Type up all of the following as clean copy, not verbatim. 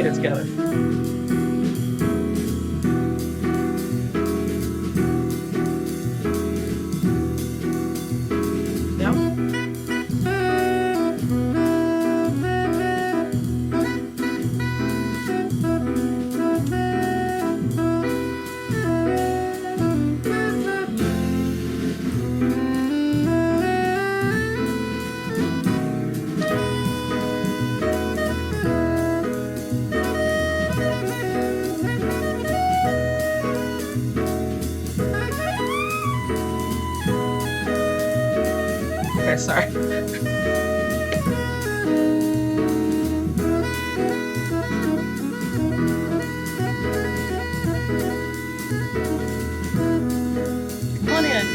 it together. No? Okay, sorry. Come on in.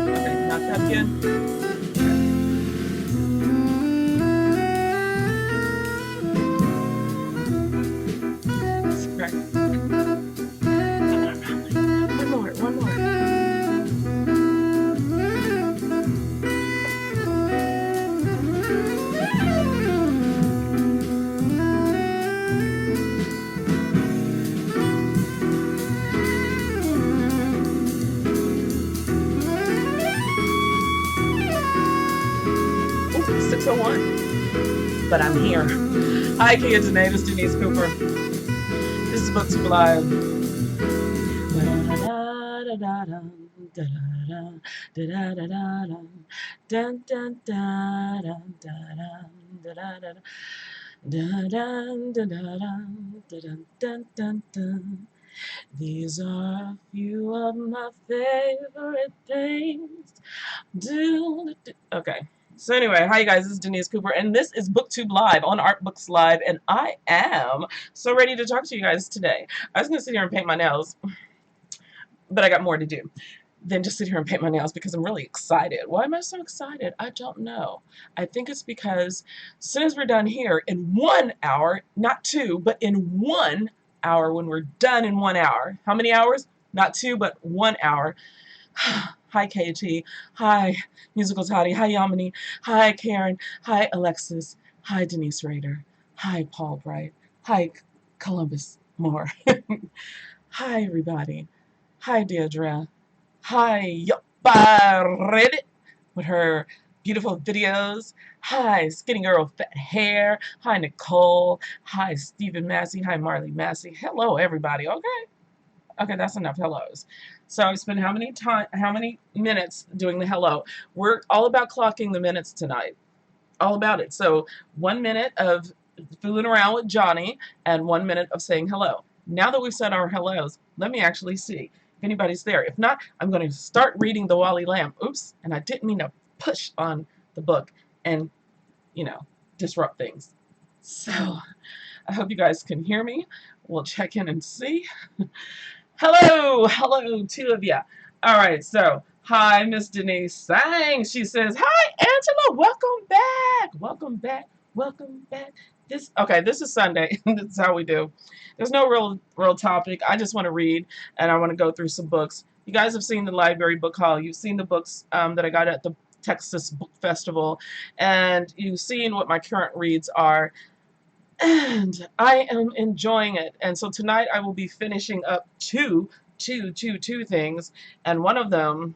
Okay, knock that again. Right. One more, one more. Ooh, 6:01. But I'm here. Hi, kids and neighbors. Denise Cooper. This is Booktube Live. These are a few of my favorite things. Okay. So anyway, hi guys, this is Denise Cooper, and this is Booktube Live on Art Books Live, and I am so ready to talk to you guys today. I was going to sit here and paint my nails, but I got more to do than just sit here and paint my nails because I'm really excited. Why am I so excited? I don't know. I think it's because as soon as we're done here in 1 hour, not 2, but in 1 hour, when we're done in 1 hour. How many hours? Not 2, but 1 hour. Hi, KT. Hi, Musical Toddy. Hi, Yamini. Hi, Karen. Hi, Alexis. Hi, Denise Rader. Hi, Paul Bright. Hi, Columbus Moore. Hi, everybody. Hi, Deirdre. Hi, Reddit with her beautiful videos. Hi, Skinny Girl Fat Hair. Hi, Nicole. Hi, Stephen Massey. Hi, Marley Massey. Hello, everybody. Okay. Okay, that's enough hellos. So I've spent how many minutes doing the hello? We're all about clocking the minutes tonight. All about it. So 1 minute of fooling around with Johnny and 1 minute of saying hello. Now that we've said our hellos, let me actually see if anybody's there. If not, I'm going to start reading the Wally Lamb. Oops, and I didn't mean to push on the book and, you know, disrupt things. So I hope you guys can hear me. We'll check in and see. Hello, hello, 2 of you. All right, so hi, Miss Denise Sang. She says, hi, Angela, welcome back, welcome back, welcome back. This is Sunday. This is how we do. There's no real topic. I just want to read, and I want to go through some books. You guys have seen the library book haul. You've seen the books that I got at the Texas Book Festival, and you've seen what my current reads are. And I am enjoying it. And so tonight I will be finishing up two things. And one of them,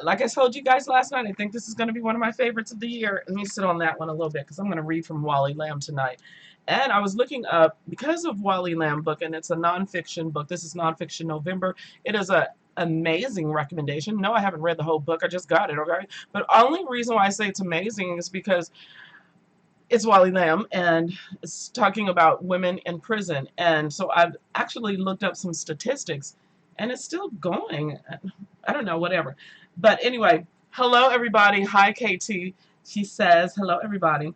like I told you guys last night, I think this is going to be one of my favorites of the year. Let me sit on that one a little bit because I'm going to read from Wally Lamb tonight. And I was looking up, because of Wally Lamb book, and it's a nonfiction book. This is Nonfiction November. It is a amazing recommendation. No, I haven't read the whole book. I just got it, okay? But the only reason why I say it's amazing is because it's Wally Lamb, and it's talking about women in prison. And so I've actually looked up some statistics, and it's still going. I don't know, whatever. But anyway, hello, everybody. Hi, KT. She says, hello, everybody.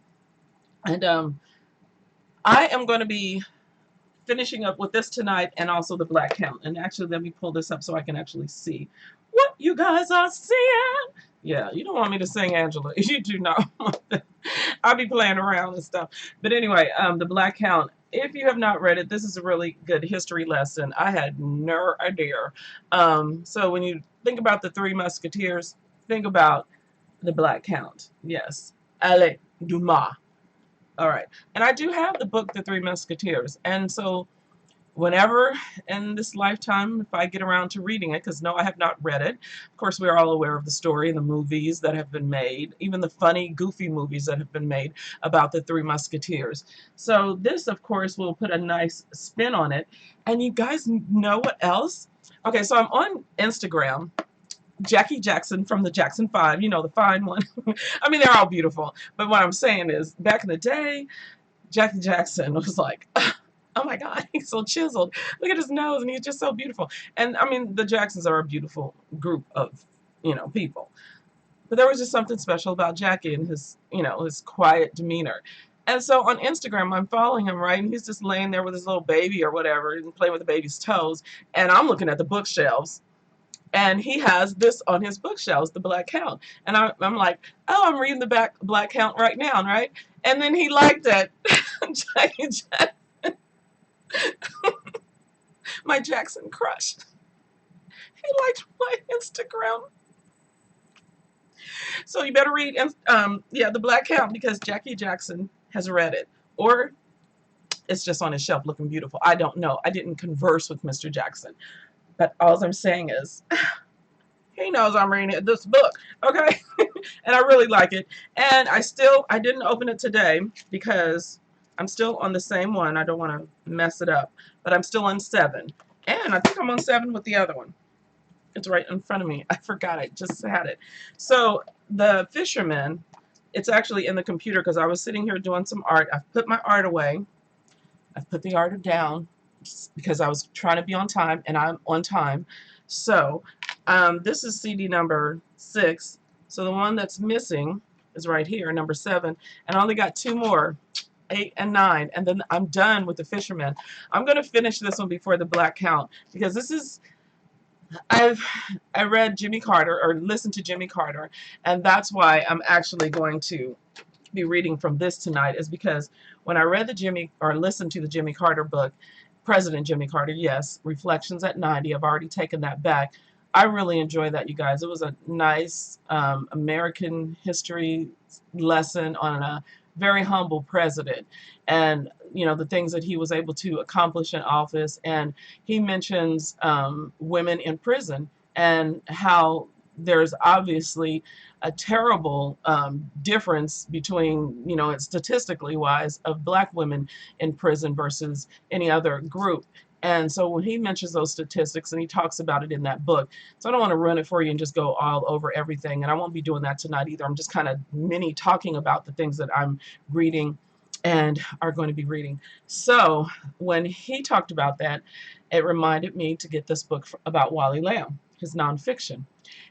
And I am going to be finishing up with this tonight and also the Black Count. And actually, let me pull this up so I can actually see what you guys are seeing. Yeah, you don't want me to sing, Angela. You do not want that. I'll be playing around and stuff. But anyway, the Black Count if you have not read it, this is a really good history lesson. I had no idea. So when you think about the Three Musketeers, think about the Black Count. Yes. Allez, Dumas. All right. And I do have the book, The Three Musketeers. And so whenever in this lifetime, if I get around to reading it, because no, I have not read it. Of course, we are all aware of the story and the movies that have been made, even the funny, goofy movies that have been made about the Three Musketeers. So this, of course, will put a nice spin on it. And you guys know what else? Okay, so I'm on Instagram. Jackie Jackson from the Jackson 5, you know, the fine one. I mean, they're all beautiful. But what I'm saying is, back in the day, Jackie Jackson was like, oh my God, he's so chiseled. Look at his nose, and he's just so beautiful. And I mean, the Jacksons are a beautiful group of, you know, people. But there was just something special about Jackie and his, you know, his quiet demeanor. And so on Instagram, I'm following him, right? And he's just laying there with his little baby or whatever and playing with the baby's toes. And I'm looking at the bookshelves. And he has this on his bookshelves, the Black Count. And I'm like, oh, I'm reading the Black Count right now, right? And then he liked it. Jackie Jackson. My Jackson crush. He liked my Instagram. So you better read, yeah, the Black Count, because Jackie Jackson has read it. Or it's just on his shelf looking beautiful. I don't know. I didn't converse with Mr. Jackson. But all I'm saying is, he knows I'm reading this book, okay? And I really like it. And I didn't open it today because I'm still on the same one. I don't want to mess it up. But I'm still on 7. And I think I'm on 7 with the other one. It's right in front of me. I forgot. I just had it. So the Fisherman, it's actually in the computer because I was sitting here doing some art. I've put my art away. I've put the art down because I was trying to be on time, and I'm on time. So this is CD number 6. So the one that's missing is right here, number 7. And I only got 2 more, 8 and 9. And then I'm done with the Fisherman. I'm going to finish this one before the Black Count, because this is, I read Jimmy Carter, or listened to Jimmy Carter, and that's why I'm actually going to be reading from this tonight, is because when I read listened to the Jimmy Carter book, President Jimmy Carter, yes, Reflections at 90, I've already taken that back. I really enjoyed that, you guys. It was a nice American history lesson on a very humble president, and you know, the things that he was able to accomplish in office. And he mentions women in prison, and how there's obviously a terrible difference between, you know, statistically wise, of black women in prison versus any other group. And so when he mentions those statistics, and he talks about it in that book, so I don't want to run it for you and just go all over everything, and I won't be doing that tonight either. I'm just kind of mini talking about the things that I'm reading and are going to be reading. So when he talked about that, it reminded me to get this book about Wally Lamb, his nonfiction.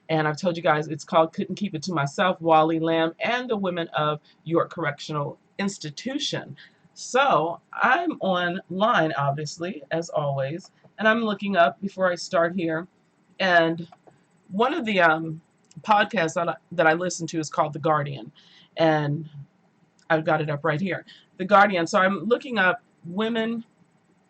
And I've told you guys it's called Couldn't Keep It to Myself, Wally Lamb and the Women of York Correctional Institution. So I'm online, obviously, as always, and I'm looking up before I start here. And one of the podcasts that I listen to is called The Guardian, and I've got it up right here. The Guardian. So I'm looking up women,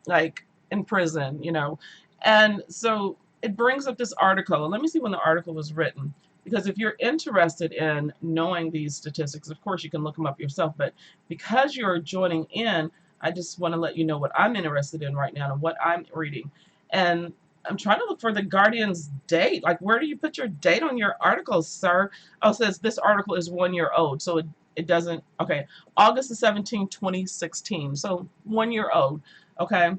like, in prison, you know, and so it brings up this article. Let me see when the article was written, because if you're interested in knowing these statistics, of course you can look them up yourself, but because you're joining in, I just want to let you know what I'm interested in right now and what I'm reading. And I'm trying to look for the Guardian's date. Like, where do you put your date on your articles, sir? Oh, it says this article is 1 year old, so it doesn't, okay, August the 17th, 2016, so 1 year old, okay?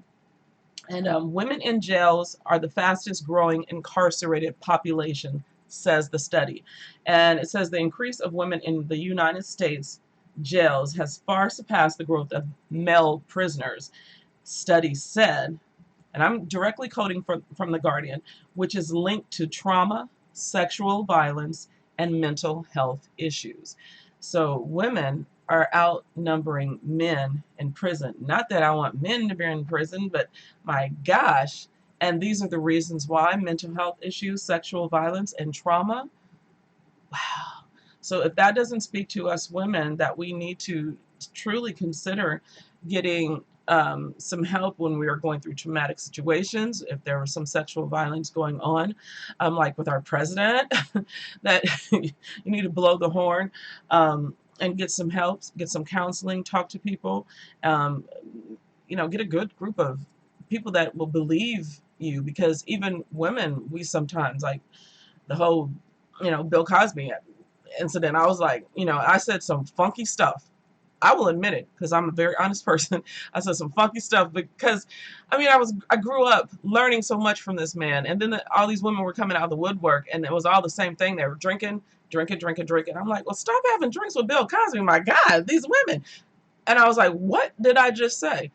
And women in jails are the fastest growing incarcerated population, says the study. And it says the increase of women in the United States jails has far surpassed the growth of male prisoners, study said. And I'm directly quoting from The Guardian, which is linked to trauma, sexual violence, and mental health issues. So women are outnumbering men in prison. Not that I want men to be in prison, but my gosh. And these are the reasons why: mental health issues, sexual violence, and trauma. Wow. So if that doesn't speak to us women, that we need to truly consider getting some help when we were going through traumatic situations, if there was some sexual violence going on, like with our president, that you need to blow the horn, and get some help, get some counseling, talk to people, um, get a good group of people that will believe you, because even women, we sometimes, like the whole, Bill Cosby incident, I was like, I said some funky stuff. I will admit it, because I'm a very honest person. I said some funky stuff because, I grew up learning so much from this man, and then all these women were coming out of the woodwork, and it was all the same thing. They were drinking, drinking, drinking, drinking. I'm like, well, stop having drinks with Bill Cosby. My God, these women. And I was like, what did I just say?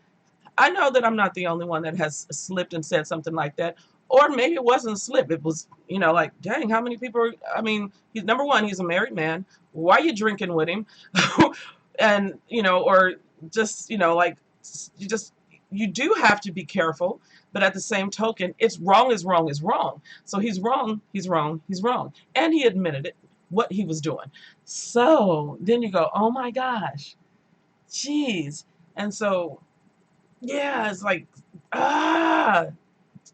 I know that I'm not the only one that has slipped and said something like that. Or maybe it wasn't a slip. It was, like, dang, how many people are, he's, number one, he's a married man. Why are you drinking with him? And, or just, like, you just, you do have to be careful. But at the same token, it's wrong is wrong is wrong. So he's wrong, he's wrong, he's wrong. And he admitted it, what he was doing. So then you go, oh my gosh, jeez. And so, yeah, it's like,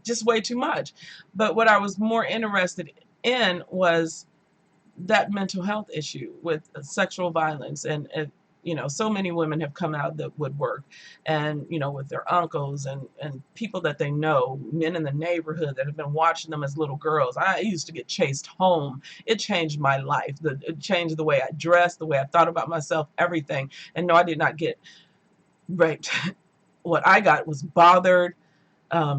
just way too much. But what I was more interested in was that mental health issue with sexual violence, and so many women have come out of the woodwork, and with their uncles and people that they know, men in the neighborhood that have been watching them as little girls. I used to get chased home. It changed my life. It changed the way I dressed, the way I thought about myself, everything. And no, I did not get raped. What I got was bothered,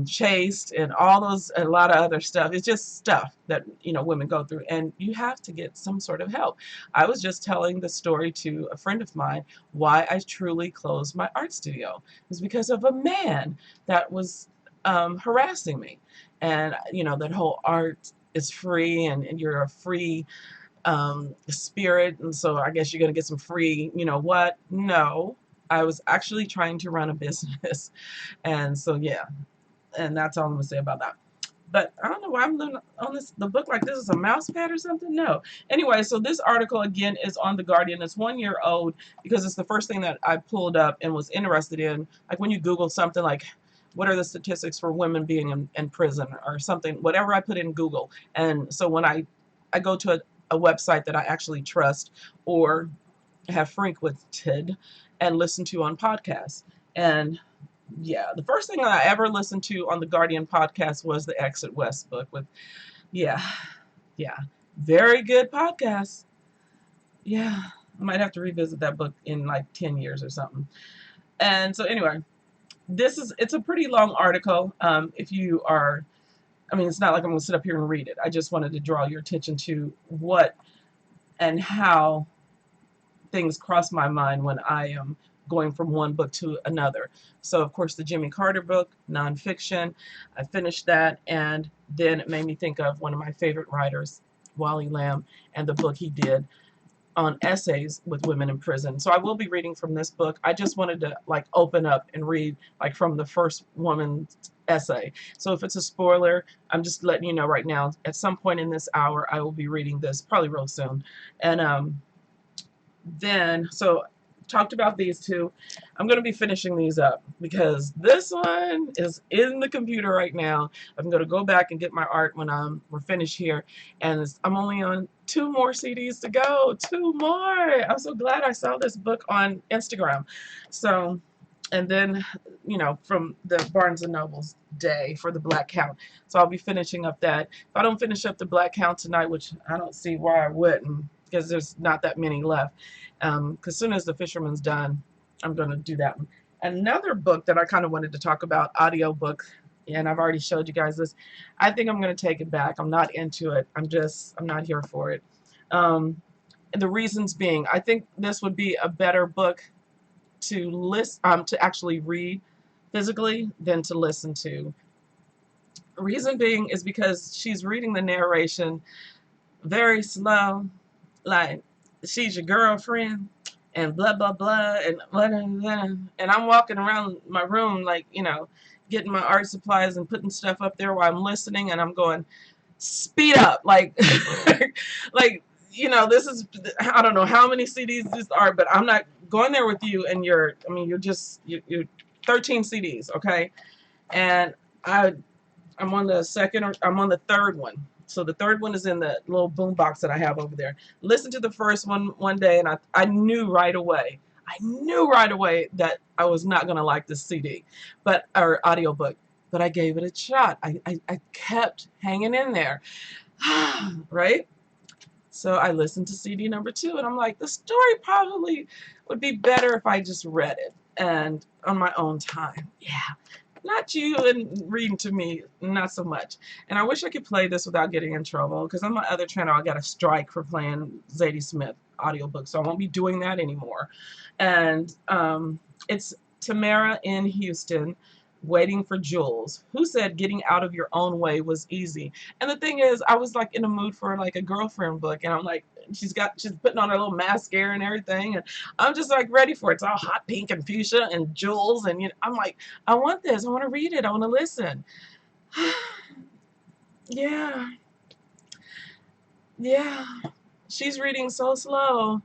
chased, and all those, a lot of other stuff. It's just stuff that women go through, and you have to get some sort of help. I was just telling the story to a friend of mine why I truly closed my art studio. It was because of a man that was harassing me, and that whole art is free, and you're a free spirit, and so I guess you're gonna get some free, what? No, I was actually trying to run a business. And so, yeah, and that's all I'm gonna say about that. But I don't know why I'm doing on the book like this is a mouse pad or something. No. Anyway, so this article again is on The Guardian. It's 1 year old because it's the first thing that I pulled up and was interested in. Like when you Google something like, what are the statistics for women being in prison or something, whatever I put in Google. And so when I go to a website that I actually trust or have frequented and listened to on podcasts. And yeah, the first thing I ever listened to on the Guardian podcast was the Exit West book with, yeah, very good podcast. Yeah, I might have to revisit that book in like 10 years or something. And so anyway, it's a pretty long article. If you are, it's not like I'm going to sit up here and read it. I just wanted to draw your attention to what and how things cross my mind when I am going from one book to another. So, of course, the Jimmy Carter book, nonfiction, I finished that, and then it made me think of one of my favorite writers, Wally Lamb, and the book he did on essays with women in prison. So I will be reading from this book. I just wanted to like open up and read like from the first woman's essay. So if it's a spoiler, I'm just letting you know right now, at some point in this hour, I will be reading this, probably real soon. And then, so talked about these two. I'm going to be finishing these up because this one is in the computer right now. I'm going to go back and get my art when we're finished here. And I'm only on 2 more CDs to go. 2 more. I'm so glad I saw this book on Instagram. So, and then, from the Barnes & Noble's day for the Black Count. So I'll be finishing up that. If I don't finish up the Black Count tonight, which I don't see why I wouldn't, because there's not that many left. Because as soon as The Fisherman's done, I'm going to do that one. Another book that I kind of wanted to talk about, audiobook, and I've already showed you guys this. I think I'm going to take it back. I'm not into it. I'm not here for it. And the reasons being, I think this would be a better book to actually read physically than to listen to. Reason being is because she's reading the narration very slow, like she's your girlfriend and blah blah blah and blah, blah, blah. And I'm walking around my room like, getting my art supplies and putting stuff up there while I'm listening, and I'm going, speed up, like like, this is, I don't know how many CDs these are, but I'm not going there with you, and you're 13 CDs, okay? And I'm on the second, or I'm on the third one. So the third one is in the little boom box that I have over there. Listen to the first one day, and I knew right away. I knew right away that I was not going to like this CD, or audiobook. But I gave it a shot. I kept hanging in there, right? So I listened to CD number 2, and I'm like, the story probably would be better if I just read it and on my own time. Yeah. Not you and reading to me, not so much. And I wish I could play this without getting in trouble, because on my other channel I got a strike for playing Zadie Smith audiobook, so I won't be doing that anymore. And it's Tamara in Houston, Waiting for Jules, who said getting out of your own way was easy. And the thing is, I was like in a mood for like a girlfriend book, and I'm like, she's putting on her little mascara and everything, and I'm just like ready for it. It's all hot pink and fuchsia and jewels, and I'm like, I want this. I want to read it. I want to listen. Yeah, yeah. She's reading so slow,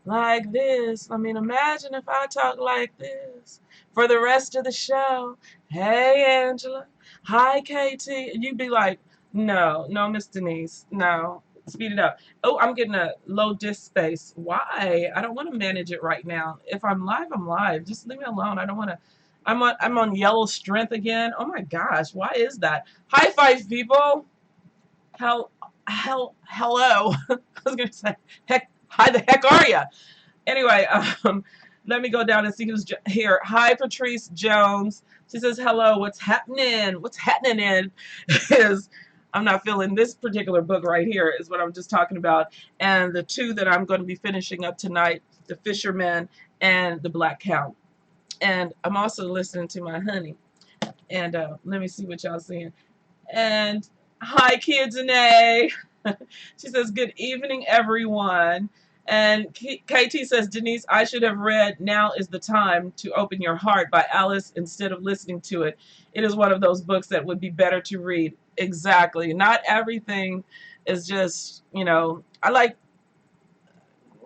like this. I mean, imagine if I talk like this for the rest of the show. Hey, Angela. Hi, Katie. And you'd be like, no, no, Miss Denise. No. Speed it up. Oh, I'm getting a low disk space. Why? I don't want to manage it right now. If I'm live, I'm live. Just leave me alone. I don't want to. I'm on yellow strength again. Oh my gosh, why is that? High five, people. Hello. I was gonna say, heck, hi the heck are ya? Anyway, let me go down and see who's here. Hi, Patrice Jones. She says, hello, what's happening? What's happening is, I'm not feeling this particular book right here is what I'm just talking about. And the 2 that I'm going to be finishing up tonight, The Fisherman and The Black Count. And I'm also listening to my honey. And let me see what y'all seeing. And hi, Kids and A. She says, good evening, everyone. And KT says, Denise, I should have read Now is the Time to Open Your Heart by Alice instead of listening to it. It is one of those books that would be better to read. Exactly. Not everything is just, I like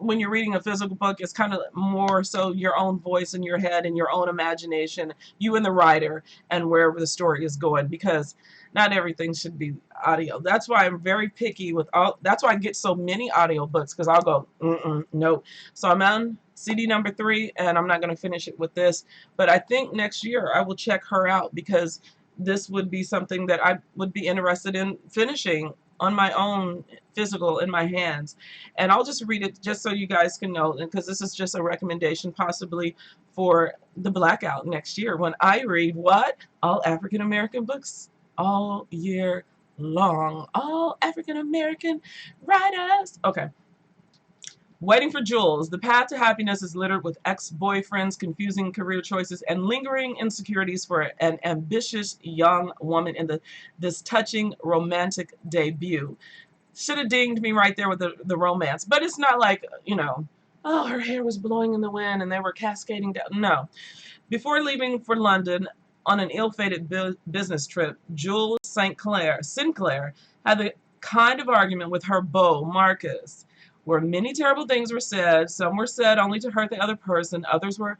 when you're reading a physical book, it's kind of more so your own voice in your head and your own imagination, you and the writer, and wherever the story is going, because not everything should be audio. That's why I'm very picky with that's why I get so many audio books, because I'll go, no. So I'm on CD number 3, and I'm not going to finish it with this, but I think next year I will check her out, because this would be something that I would be interested in finishing on my own, physical, in my hands. And I'll just read it just so you guys can know, because this is just a recommendation possibly for the blackout next year, when I read what? All African American books all year long. All African American writers. Okay. Waiting for Jules. The path to happiness is littered with ex-boyfriends, confusing career choices, and lingering insecurities for an ambitious young woman in this touching romantic debut. Should have dinged me right there with the romance. But it's not like, oh, her hair was blowing in the wind and they were cascading down. No. Before leaving for London on an ill-fated business trip, Jules Sinclair had the kind of argument with her beau, Marcus, where many terrible things were said. Some were said only to hurt the other person. Others were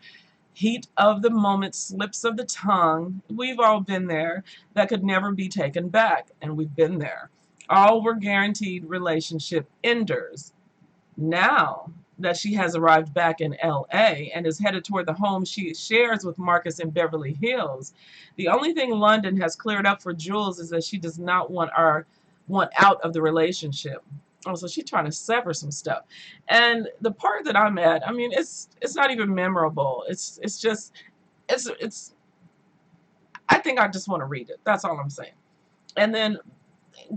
heat of the moment, slips of the tongue. We've all been there. That could never be taken back, and we've been there. All were guaranteed relationship enders. Now that she has arrived back in LA and is headed toward the home she shares with Marcus in Beverly Hills, the only thing London has cleared up for Jules is that she does not want out of the relationship. Oh, so she's trying to sever some stuff. And the part that I'm at, I mean, it's not even memorable. It's I think I just want to read it. That's all I'm saying. And then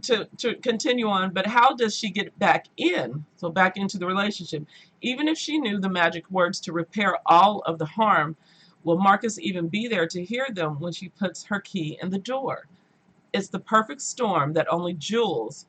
to continue on, but how does she get back in? So back into the relationship. Even if she knew the magic words to repair all of the harm, will Marcus even be there to hear them when she puts her key in the door? It's the perfect storm that only Jules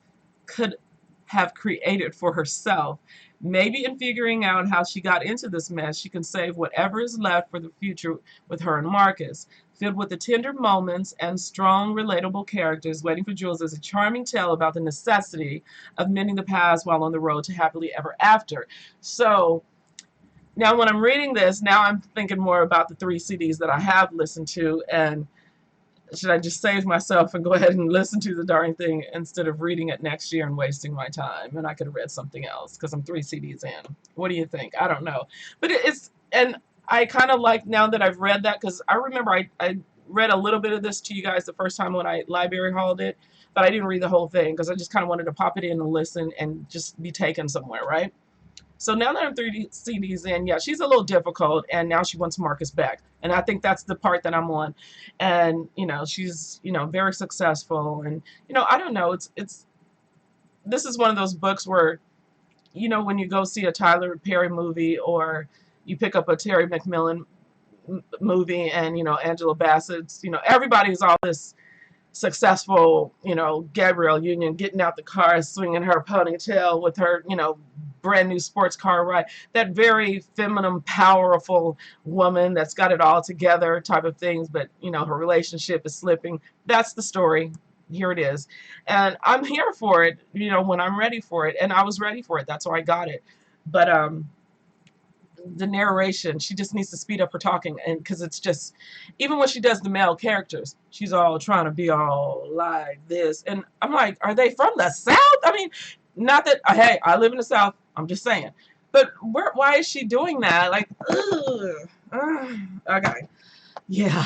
could have created for herself. Maybe in figuring out how she got into this mess, she can save whatever is left for the future with her and Marcus. Filled with the tender moments and strong, relatable characters, Waiting for Jules is a charming tale about the necessity of mending the past while on the road to happily ever after. So Now, when I'm reading this, now I'm thinking more about the 3 CDs that I have listened to, and should I just save myself and go ahead and listen to the darn thing instead of reading it next year and wasting my time? And I could have read something else because I'm 3 CDs in. What do you think? I don't know. But it's, and I kind of like now that I've read that, because I remember I read a little bit of this to you guys the first time when I library hauled it, but I didn't read the whole thing because I just kind of wanted to pop it in and listen and just be taken somewhere, right? So now that I'm 3 CDs in, yeah, she's a little difficult, and now she wants Marcus back. And I think that's the part that I'm on. And, you know, she's, you know, very successful. And, you know, I don't know. This is one of those books where, you know, when you go see a Tyler Perry movie or you pick up a Terry McMillan movie and, you know, Angela Bassett's, you know, everybody's all this successful, you know, Gabrielle Union getting out the car, swinging her ponytail with her, you know, brand new sports car ride. That very feminine, powerful woman that's got it all together type of things, but, you know, her relationship is slipping. That's the story. Here it is. And I'm here for it, you know, when I'm ready for it. And I was ready for it. That's why I got it. But, the narration, she just needs to speed up her talking, and because it's just, even when she does the male characters, she's all trying to be all like this, and I'm like, are they from the South? I mean, not that, hey, I live in the South, I'm just saying, but why is she doing that? Like, ugh, okay, yeah.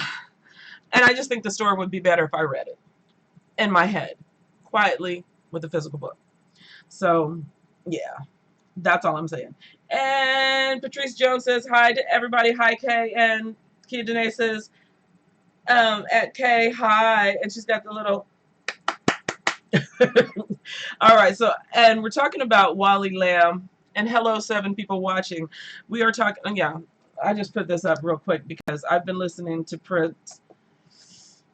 And I just think the story would be better if I read it in my head quietly with a physical book. So yeah, that's all I'm saying. And Patrice Jones says hi to everybody. Hi, Kay. And Kia Danae says, at Kay, hi. And she's got the little. All right. So, and we're talking about Wally Lamb. And hello, 7 people watching. We are talking. Yeah, I just put this up real quick because I've been listening to Prince.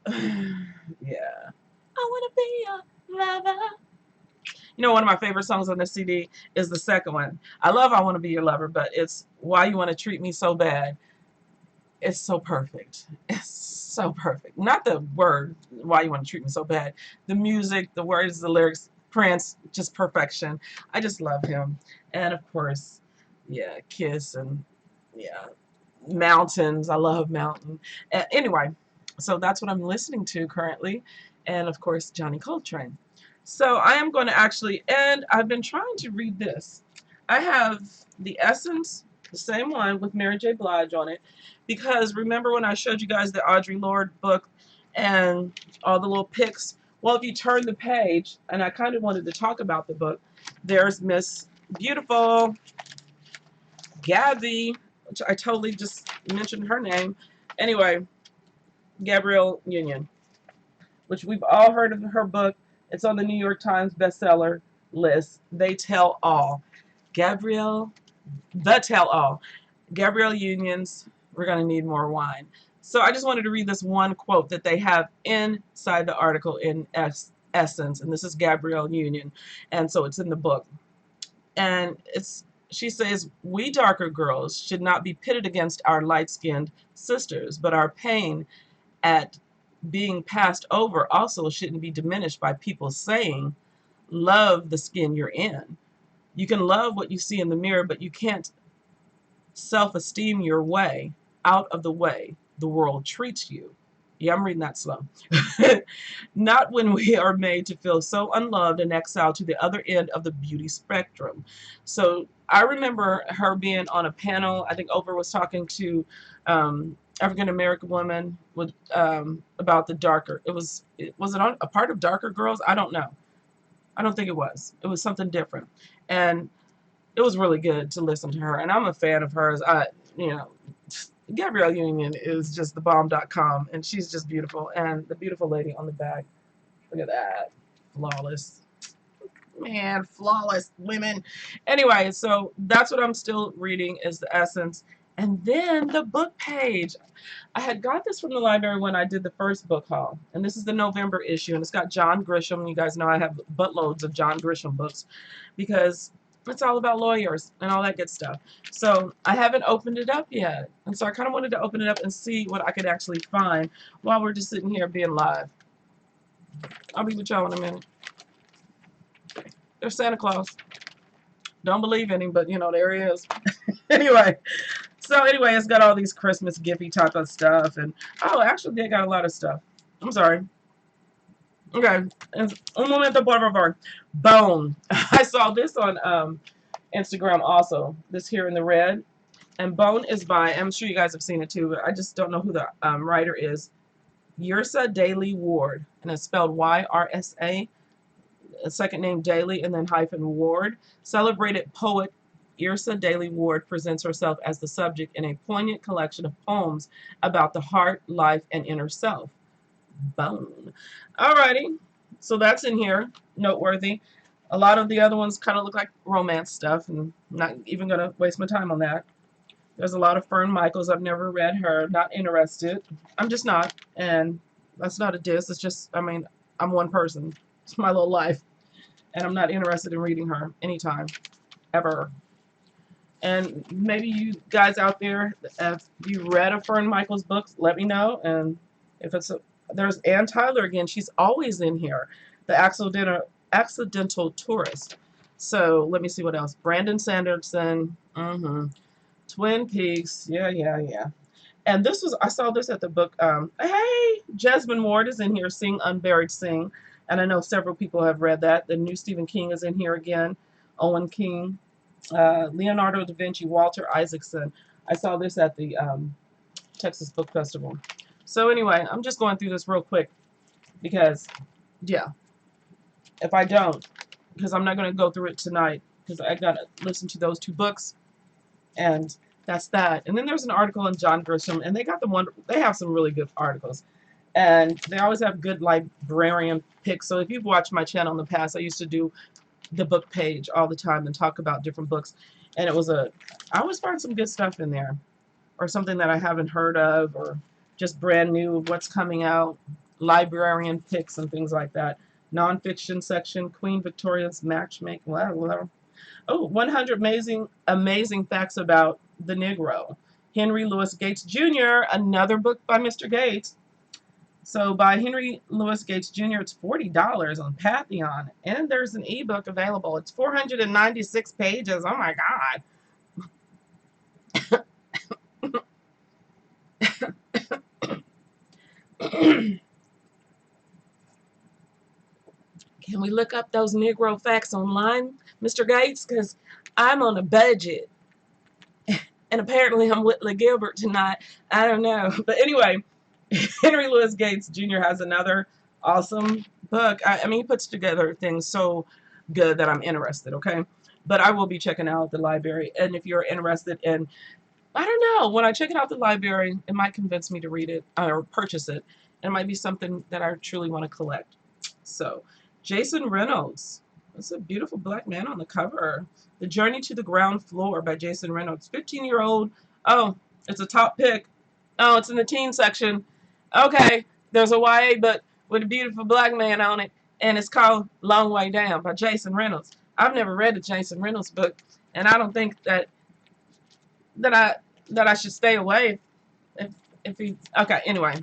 Yeah. I want to be your lover. You know, one of my favorite songs on this CD is the second one. I love I Want to Be Your Lover, but it's Why You Want to Treat Me So Bad. It's so perfect. It's so perfect. Not the word, Why You Want to Treat Me So Bad. The music, the words, the lyrics, Prince, just perfection. I just love him. And of course, yeah, Kiss, and yeah, Mountains. I love Mountain. Anyway, so that's what I'm listening to currently. And of course, Johnny Coltrane. So I am going to actually, and I've been trying to read this. I have the Essence, the same one with Mary J. Blige on it, because remember when I showed you guys the Audre Lorde book and all the little pics? Well, if you turn the page, and I kind of wanted to talk about the book, there's Miss Beautiful Gabby, which I totally just mentioned her name. Anyway, Gabrielle Union, which we've all heard of her book. It's on the New York Times bestseller list. They Tell All. Gabrielle, the Tell All. Gabrielle Union's We're Gonna Need More Wine. So I just wanted to read this one quote that they have inside the article in Essence, and this is Gabrielle Union, and so it's in the book. And she says, we darker girls should not be pitted against our light-skinned sisters, but our pain at being passed over also shouldn't be diminished by people saying, love the skin you're in. You can love what you see in the mirror, but you can't self-esteem your way out of the way the world treats you. Yeah, I'm reading that slow. Not when we are made to feel so unloved and exiled to the other end of the beauty spectrum. So I remember her being on a panel. I think Oprah was talking to African American woman with about the darker. Was it on a part of Darker Girls? I don't know. I don't think it was. It was something different, and it was really good to listen to her. And I'm a fan of hers. You know, Gabrielle Union is just the bomb.com, and she's just beautiful. And the beautiful lady on the back, look at that, flawless. Man, flawless women. Anyway, so that's what I'm still reading is the Essence. And then the book page. I had got this from the library when I did the first book haul. And this is the November issue. And it's got John Grisham. You guys know I have buttloads of John Grisham books because it's all about lawyers and all that good stuff. So I haven't opened it up yet. And so I kind of wanted to open it up and see what I could actually find while we're just sitting here being live. I'll be with y'all in a minute. There's Santa Claus. Don't believe in him, but you know, there he is. Anyway, so anyway, it's got all these Christmas giffy type of stuff, and oh, actually, they got a lot of stuff. I'm sorry. Okay, it's un momento por favor. Bone. I saw this on Instagram also. This here in the red, and Bone is by. I'm sure you guys have seen it too, but I just don't know who the writer is. Yrsa Daley Ward, and it's spelled Y-R-S-A. Second name Daly, and then hyphen Ward. Celebrated poet Yrsa Daley Ward presents herself as the subject in a poignant collection of poems about the heart, life, and inner self. Bone. Alrighty, so that's in here, noteworthy. A lot of the other ones kind of look like romance stuff, and I'm not even going to waste my time on that. There's a lot of Fern Michaels. I've never read her. Not interested. I'm just not, and that's not a diss. It's just, I mean, I'm one person. It's my little life, and I'm not interested in reading her anytime, ever. And maybe you guys out there, if you read a Fern Michaels book, let me know. And if it's there's Ann Tyler again. She's always in here. The accidental tourist. So let me see what else. Brandon Sanderson. Twin Peaks. Yeah. And this was, I saw this at the book. Hey, Jasmine Ward is in here. Sing Unburied Sing. And I know several people have read that. The new Stephen King is in here again. Owen King. Leonardo da Vinci. Walter Isaacson. I saw this at the Texas Book Festival. So anyway, I'm just going through this real quick because, yeah, if I don't, because I'm not going to go through it tonight because I got to listen to those two books, and that's that. And then there's an article on John Grisham, and they got they have some really good articles, and they always have good librarian picks. So if you've watched my channel in the past, I used to do the book page all the time and talk about different books, and it was I always find some good stuff in there, or something that I haven't heard of, or just brand new of what's coming out, librarian picks and things like that. Nonfiction section, Queen Victoria's matchmaking, whatever. Oh, 100 amazing facts about the Negro. Henry Louis Gates Jr., another book by Mr. Gates. So by Henry Louis Gates Jr., it's $40 on Pantheon. And there's an ebook available. It's 496 pages. Oh my God. Can we look up those Negro facts online, Mr. Gates? Because I'm on a budget. And apparently I'm Whitley Gilbert tonight. I don't know. But anyway, Henry Louis Gates Jr. has another awesome book. I mean, he puts together things so good that I'm interested, okay? But I will be checking out the library. And if you're interested in, I don't know, when I check it out the library, it might convince me to read it or purchase it. It might be something that I truly want to collect. So, Jason Reynolds. That's a beautiful black man on the cover. The Journey to the Ground Floor by Jason Reynolds. 15-year-old. Oh, it's a top pick. Oh, it's in the teen section. Okay, there's a YA book with a beautiful black man on it, and it's called Long Way Down by Jason Reynolds. I've never read a Jason Reynolds book, and I don't think that I should stay away if he. Okay, anyway,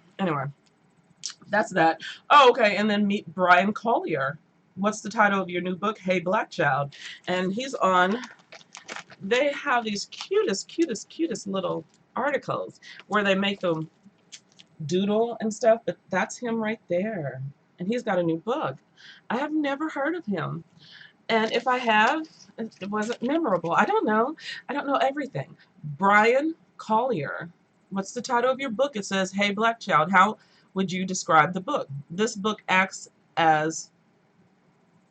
that's that. Oh, okay, and then meet Brian Collier. What's the title of your new book? Hey, Black Child. And he's on, they have these cutest little articles where they make them doodle and stuff, but that's him right there. And he's got a new book. I have never heard of him. And if I have, it wasn't memorable. I don't know. I don't know everything. Brian Collier. What's the title of your book? It says, Hey, Black Child. How would you describe the book? This book acts as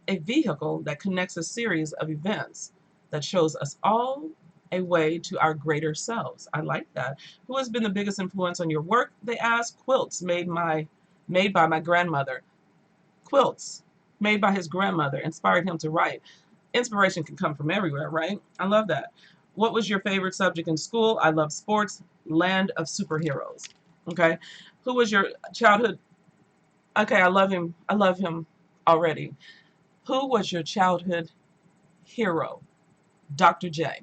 a vehicle that connects a series of events that shows us all a way to our greater selves. I like that. Who has been the biggest influence on your work? They ask. Quilts made by my grandmother. Quilts made by his grandmother inspired him to write. Inspiration can come from everywhere, right? I love that. What was your favorite subject in school? I love sports. Land of superheroes. Okay. Who was your childhood? Okay, I love him. I love him already. Who was your childhood hero? Dr. J.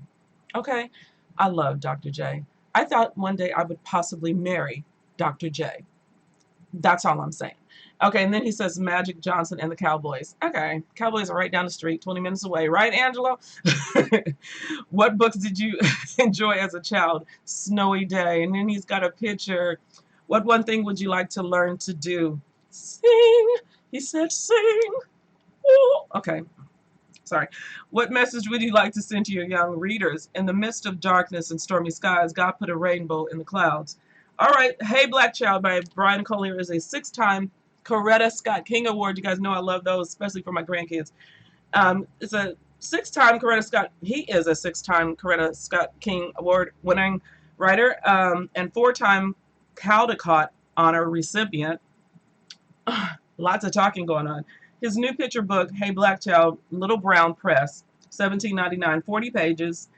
Okay, I love Dr. J. I thought one day I would possibly marry Dr. J. That's all I'm saying. Okay, and then he says Magic Johnson and the Cowboys. Okay, Cowboys are right down the street, 20 minutes away, right, Angela? What books did you enjoy as a child? Snowy Day. And then he's got a picture. What one thing would you like to learn to do? Sing. He said sing. Ooh. Okay, sorry. What message would you like to send to your young readers? In the midst of darkness and stormy skies, God put a rainbow in the clouds. All right. Hey, Black Child by Brian Collier is a six-time Coretta Scott King Award. You guys know I love those, especially for my grandkids. It's a six-time Coretta Scott. He is a six-time Coretta Scott King Award winning writer, and four-time Caldecott honor recipient. Lots of talking going on. His new picture book, Hey Black Child, Little Brown Press, $17.99, 40 pages,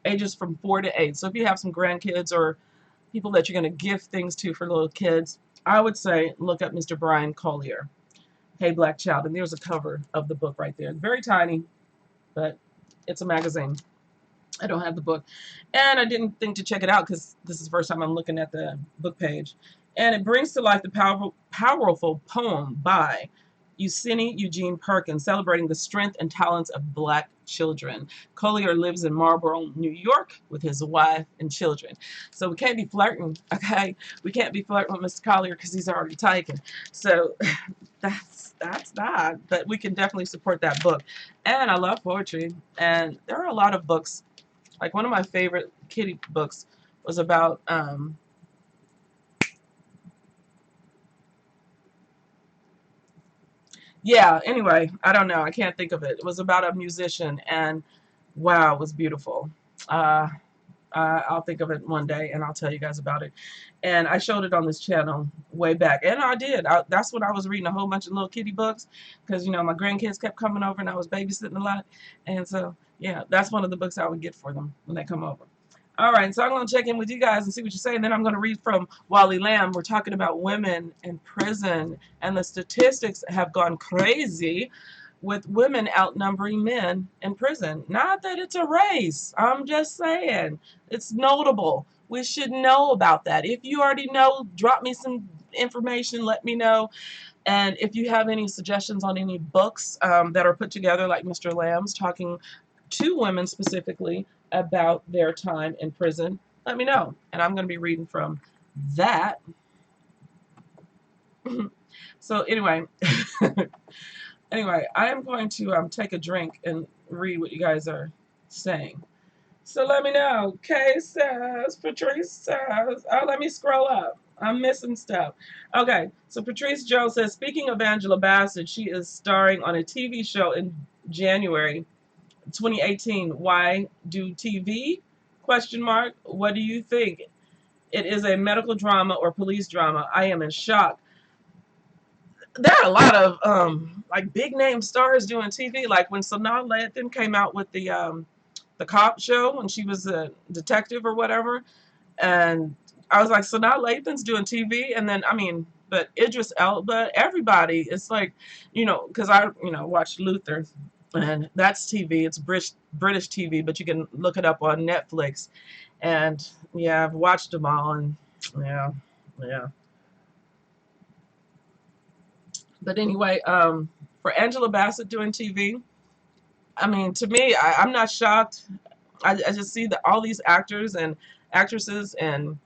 ages from 4 to 8. So if you have some grandkids or people that you're going to gift things to for little kids, I would say look up Mr. Brian Collier, Hey Black Child. And there's a cover of the book right there. Very tiny, but it's a magazine. I don't have the book. And I didn't think to check it out because this is the first time I'm looking at the book page. And it brings to life the powerful poem by Eugene Perkins, celebrating the strength and talents of Black children. Collier lives in Marlboro, New York, with his wife and children. So we can't be flirting, okay? We can't be flirting with Mr. Collier because he's already taken. So that's that. But we can definitely support that book. And I love poetry. And there are a lot of books. Like one of my favorite kiddie books was about yeah, anyway, I don't know. I can't think of it. It was about a musician, and wow, it was beautiful. Uh, I'll think of it one day, and I'll tell you guys about it. And I showed it on this channel way back, and I did. That's when I was reading a whole bunch of little kitty books, because, you know, my grandkids kept coming over, and I was babysitting a lot. And so, yeah, that's one of the books I would get for them when they come over. All right, so I'm going to check in with you guys and see what you say, and then I'm going to read from Wally Lamb. We're talking about women in prison, and the statistics have gone crazy with women outnumbering men in prison. Not that it's a race. I'm just saying. It's notable. We should know about that. If you already know, drop me some information. Let me know. And if you have any suggestions on any books that are put together, like Mr. Lamb's, talking to women specifically about their time in prison, let me know. And I'm going to be reading from that. So anyway, anyway, I am going to take a drink and read what you guys are saying. So let me know. Kay says, Patrice says, oh, let me scroll up. I'm missing stuff. Okay, so Patrice Jones says, speaking of Angela Bassett, she is starring on a TV show in January 2018. Why do TV? Question mark. What do you think? It is a medical drama or police drama. I am in shock. There are a lot of like big name stars doing TV. Like when Sanaa Lathan came out with the cop show when she was a detective or whatever, and I was like, Sanaa Lathan's doing TV, and then I mean, but Idris Elba, everybody. It's like, you know, because I watched Luther, and that's TV. It's British TV, but you can look it up on Netflix, and yeah, I've watched them all, and yeah, yeah. But anyway, for Angela Bassett doing TV, I mean, to me, I'm not shocked. I just see that all these actors and actresses, and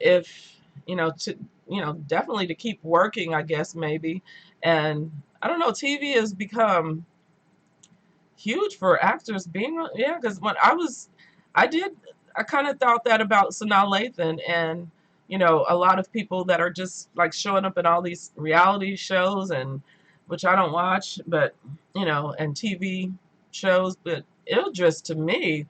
if definitely to keep working, I guess maybe. And I don't know, TV has become huge for actors being, yeah, because when I kind of thought that about Sanaa Lathan, and a lot of people that are just like showing up in all these reality shows, and which I don't watch, but and TV shows. But Idris, to me,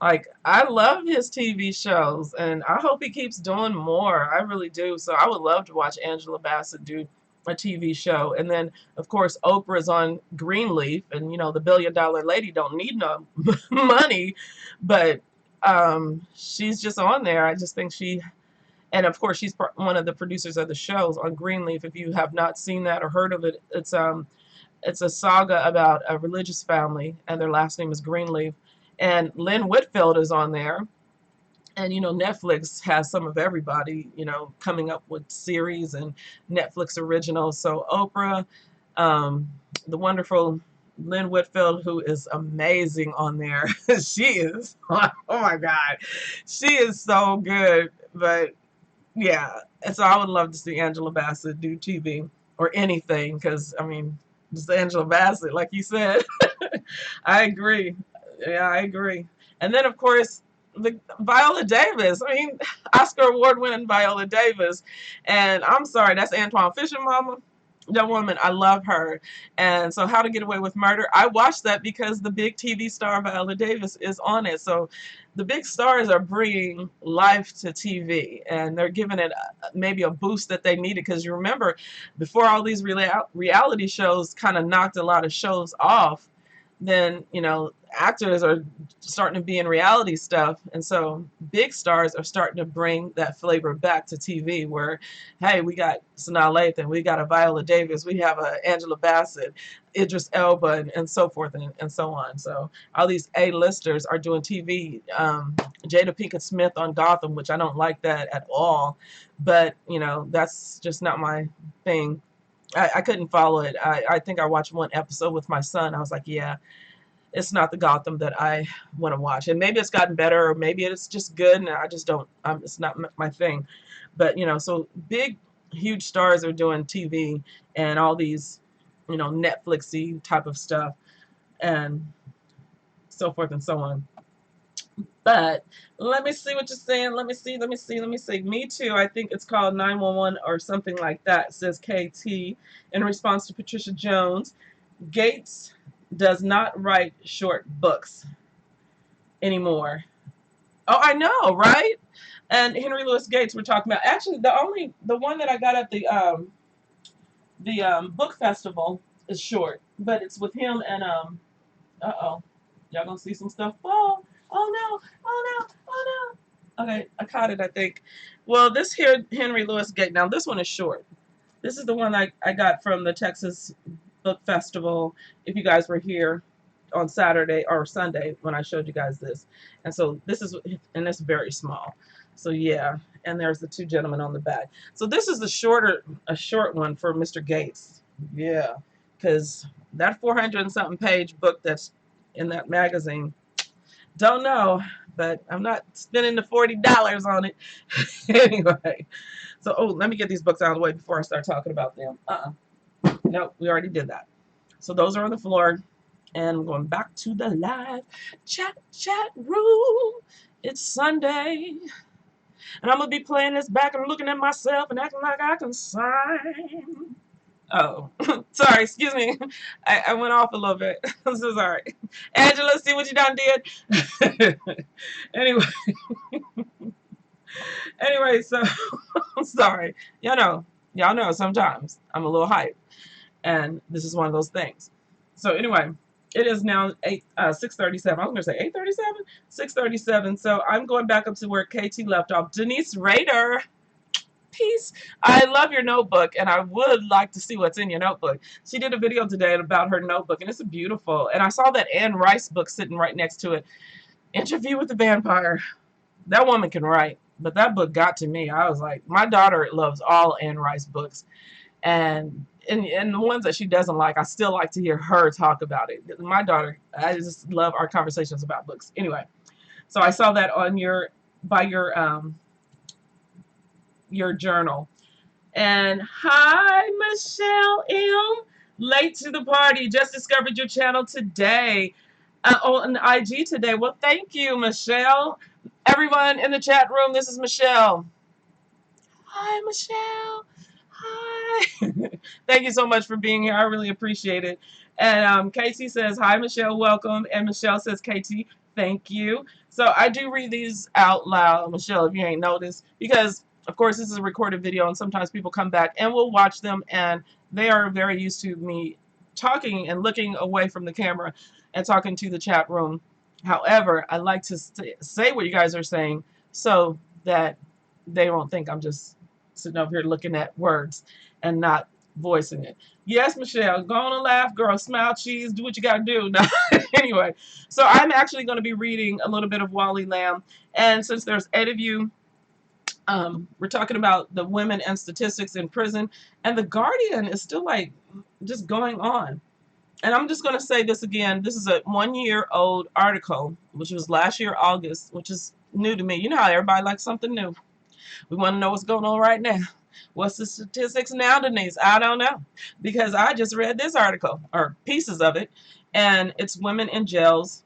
like, I love his TV shows, and I hope he keeps doing more. I really do. So I would love to watch Angela Bassett do a TV show. And then, of course, Oprah's on Greenleaf, and, the billion-dollar lady don't need no money, but she's just on there. I just think and of course, she's one of the producers of the shows on Greenleaf. If you have not seen that or heard of it, it's a saga about a religious family, and their last name is Greenleaf. And Lynn Whitfield is on there. And Netflix has some of everybody coming up with series and Netflix originals. So Oprah, um, the wonderful Lynn Whitfield, who is amazing on there. She is, oh my God, she is so good. But yeah, and so I would love to see Angela Bassett do TV or anything, because I mean, just Angela Bassett, like you said. I agree. Yeah, I agree. And then, of course, Viola Davis. I mean, Oscar award winning Viola Davis. And I'm sorry, that's Antoine Fisher mama. That woman, I love her. And so How to Get Away with Murder, I watched that because the big TV star Viola Davis is on it. So the big stars are bringing life to TV, and they're giving it maybe a boost that they needed. Because you remember, before all these reality shows kind of knocked a lot of shows off, then actors are starting to be in reality stuff, and so big stars are starting to bring that flavor back to TV, where hey, we got Sanaa Lathan, we got a Viola Davis, we have a Angela Bassett, Idris Elba, and so forth and so on. So all these A-listers are doing TV. Jada Pinkett Smith on Gotham, which I don't like that at all, but that's just not my thing. I couldn't follow it. I think I watched one episode with my son. I was like, yeah, it's not the Gotham that I want to watch. And maybe it's gotten better, or maybe it's just good, and I just don't, it's not my thing. But, so big, huge stars are doing TV and all these, Netflixy type of stuff and so forth and so on. But let me see what you're saying. Let me see. Me Too. I think it's called 911 or something like that, says KT in response to Patricia Jones. Gates does not write short books anymore. Oh, I know, right? And Henry Louis Gates we're talking about. Actually, the one that I got at the book festival is short, but it's with him and uh-oh. Y'all gonna see some stuff fall. Oh no, oh no, oh no. Okay, I caught it, I think. Well, this here, Henry Louis Gates. Now, this one is short. This is the one I got from the Texas Book Festival, if you guys were here on Saturday or Sunday when I showed you guys this. And so this is, and it's very small. So yeah, and there's the two gentlemen on the back. So this is a short one for Mr. Gates. Yeah, because that 400 and something page book that's in that magazine, don't know, but I'm not spending the $40 on it. Anyway, so let me get these books out of the way before I start talking about them. Nope, we already did that. So those are on the floor, and I'm going back to the live chat room. It's Sunday, and I'm gonna be playing this back and looking at myself and acting like I can sign. Oh, sorry, excuse me. I went off a little bit. I'm so sorry. Angela, see what you done did? Anyway. Anyway, so I'm sorry. Y'all know sometimes I'm a little hype. And this is one of those things. So anyway, it is now 6:37. I was going to say 8:37? 6:37. So I'm going back up to where KT left off. Denise Rader. Peace. I love your notebook, and I would like to see what's in your notebook. She did a video today about her notebook, and it's beautiful. And I saw that Anne Rice book sitting right next to it. Interview with the Vampire. That woman can write, but that book got to me. I was like, my daughter loves all Anne Rice books, and the ones that she doesn't like, I still like to hear her talk about it. My daughter, I just love our conversations about books. Anyway, so I saw that on your journal. And hi, Michelle M. Late to the party. Just discovered your channel today. On IG today. Well, thank you, Michelle. Everyone in the chat room, this is Michelle. Hi, Michelle. Hi. Thank you so much for being here. I really appreciate it. And Casey says, hi, Michelle, welcome. And Michelle says, Katie, thank you. So I do read these out loud, Michelle, if you ain't noticed, because of course, this is a recorded video, and sometimes people come back and will watch them, and they are very used to me talking and looking away from the camera and talking to the chat room. However, I like to say what you guys are saying so that they won't think I'm just sitting over here looking at words and not voicing it. Yes, Michelle, go on and laugh, girl. Smile, cheese, do what you got to do. No. Anyway, so I'm actually going to be reading a little bit of Wally Lamb. And since there's 8 of you, we're talking about the women and statistics in prison. And The Guardian is still like just going on. And I'm just going to say this again. This is a 1-year-old article, which was last year, August, which is new to me. You know how everybody likes something new. We want to know what's going on right now. What's the statistics now, Denise? I don't know. Because I just read this article, or pieces of it, and it's women in jails.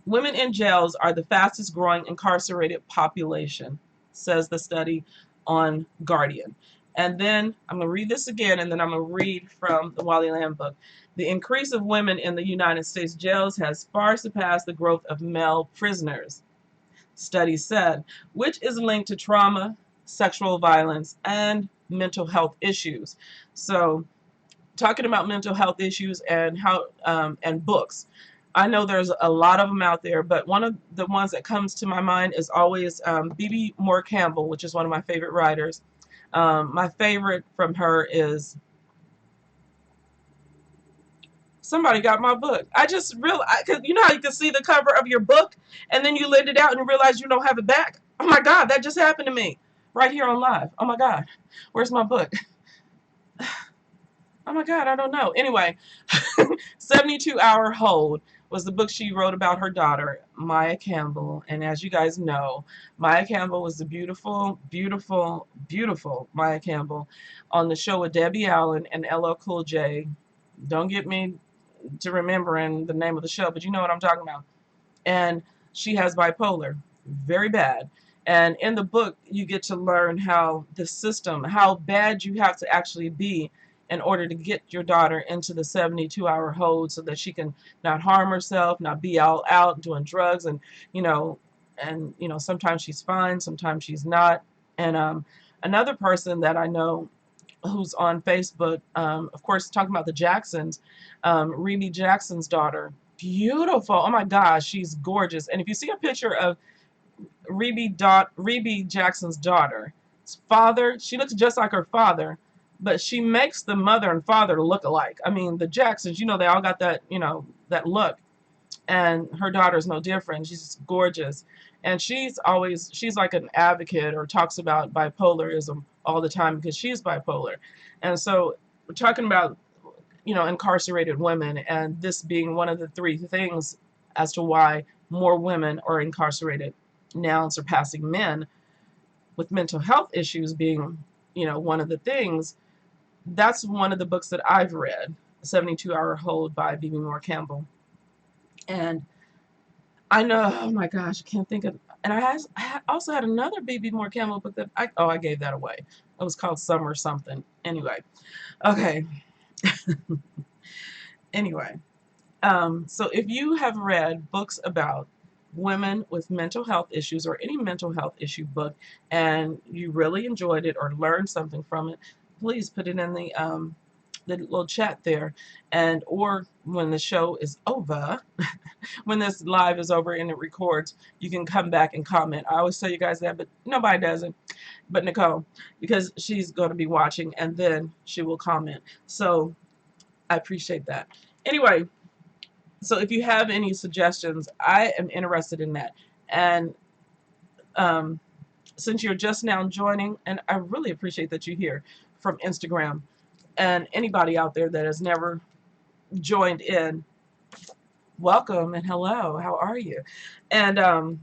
Women in jails are the fastest growing incarcerated population, says the study on Guardian. And then I'm going to read this again, and then I'm going to read from the Wally Lamb book. The increase of women in the United States jails has far surpassed the growth of male prisoners, study said, which is linked to trauma, sexual violence, and mental health issues. So, talking about mental health issues and how and books. I know there's a lot of them out there, but one of the ones that comes to my mind is always B.B. Moore Campbell, which is one of my favorite writers. My favorite from her is somebody got my book. I just realized, cause you know how you can see the cover of your book and then you lend it out and realize you don't have it back? Oh my God, that just happened to me right here on live. Oh my God, where's my book? Oh my God, I don't know. Anyway, 72-Hour Hold was the book she wrote about her daughter, Maya Campbell. And as you guys know, Maya Campbell was the beautiful, beautiful, beautiful Maya Campbell on the show with Debbie Allen and LL Cool J. Don't get me to remembering the name of the show, but you know what I'm talking about. And she has bipolar, very bad. And in the book, you get to learn how the system, how bad you have to actually be in order to get your daughter into the 72-hour hold so that she can not harm herself, not be all out doing drugs, and sometimes she's fine, sometimes she's not. And another person that I know who's on Facebook, of course, talking about the Jacksons, Remy Jackson's daughter, beautiful. Oh my gosh, she's gorgeous. And if you see a picture of Remy Jackson's daughter, father, she looks just like her father, but she makes the mother and father look alike. I mean, the Jacksons, they all got that, that look. And her daughter's no different. She's gorgeous. And she's like an advocate or talks about bipolarism all the time because she's bipolar. And so we're talking about, incarcerated women, and this being one of the 3 things as to why more women are incarcerated now, surpassing men, with mental health issues being, one of the things. That's one of the books that I've read, 72-Hour Hold by B.B. Moore Campbell. And I know, oh my gosh, I can't think of, and I also had another B.B. Moore Campbell book that I gave that away. It was called Summer Something. Anyway, okay. Anyway, so if you have read books about women with mental health issues or any mental health issue book and you really enjoyed it or learned something from it, please put it in the little chat there, or when the show is over, when this live is over and it records, you can come back and comment. I always tell you guys that, but nobody does it but Nicole, because she's going to be watching and then she will comment. So I appreciate that. Anyway, so if you have any suggestions, I am interested in that. And since you're just now joining, and I really appreciate that you're here from Instagram, and anybody out there that has never joined in, welcome and hello, how are you? And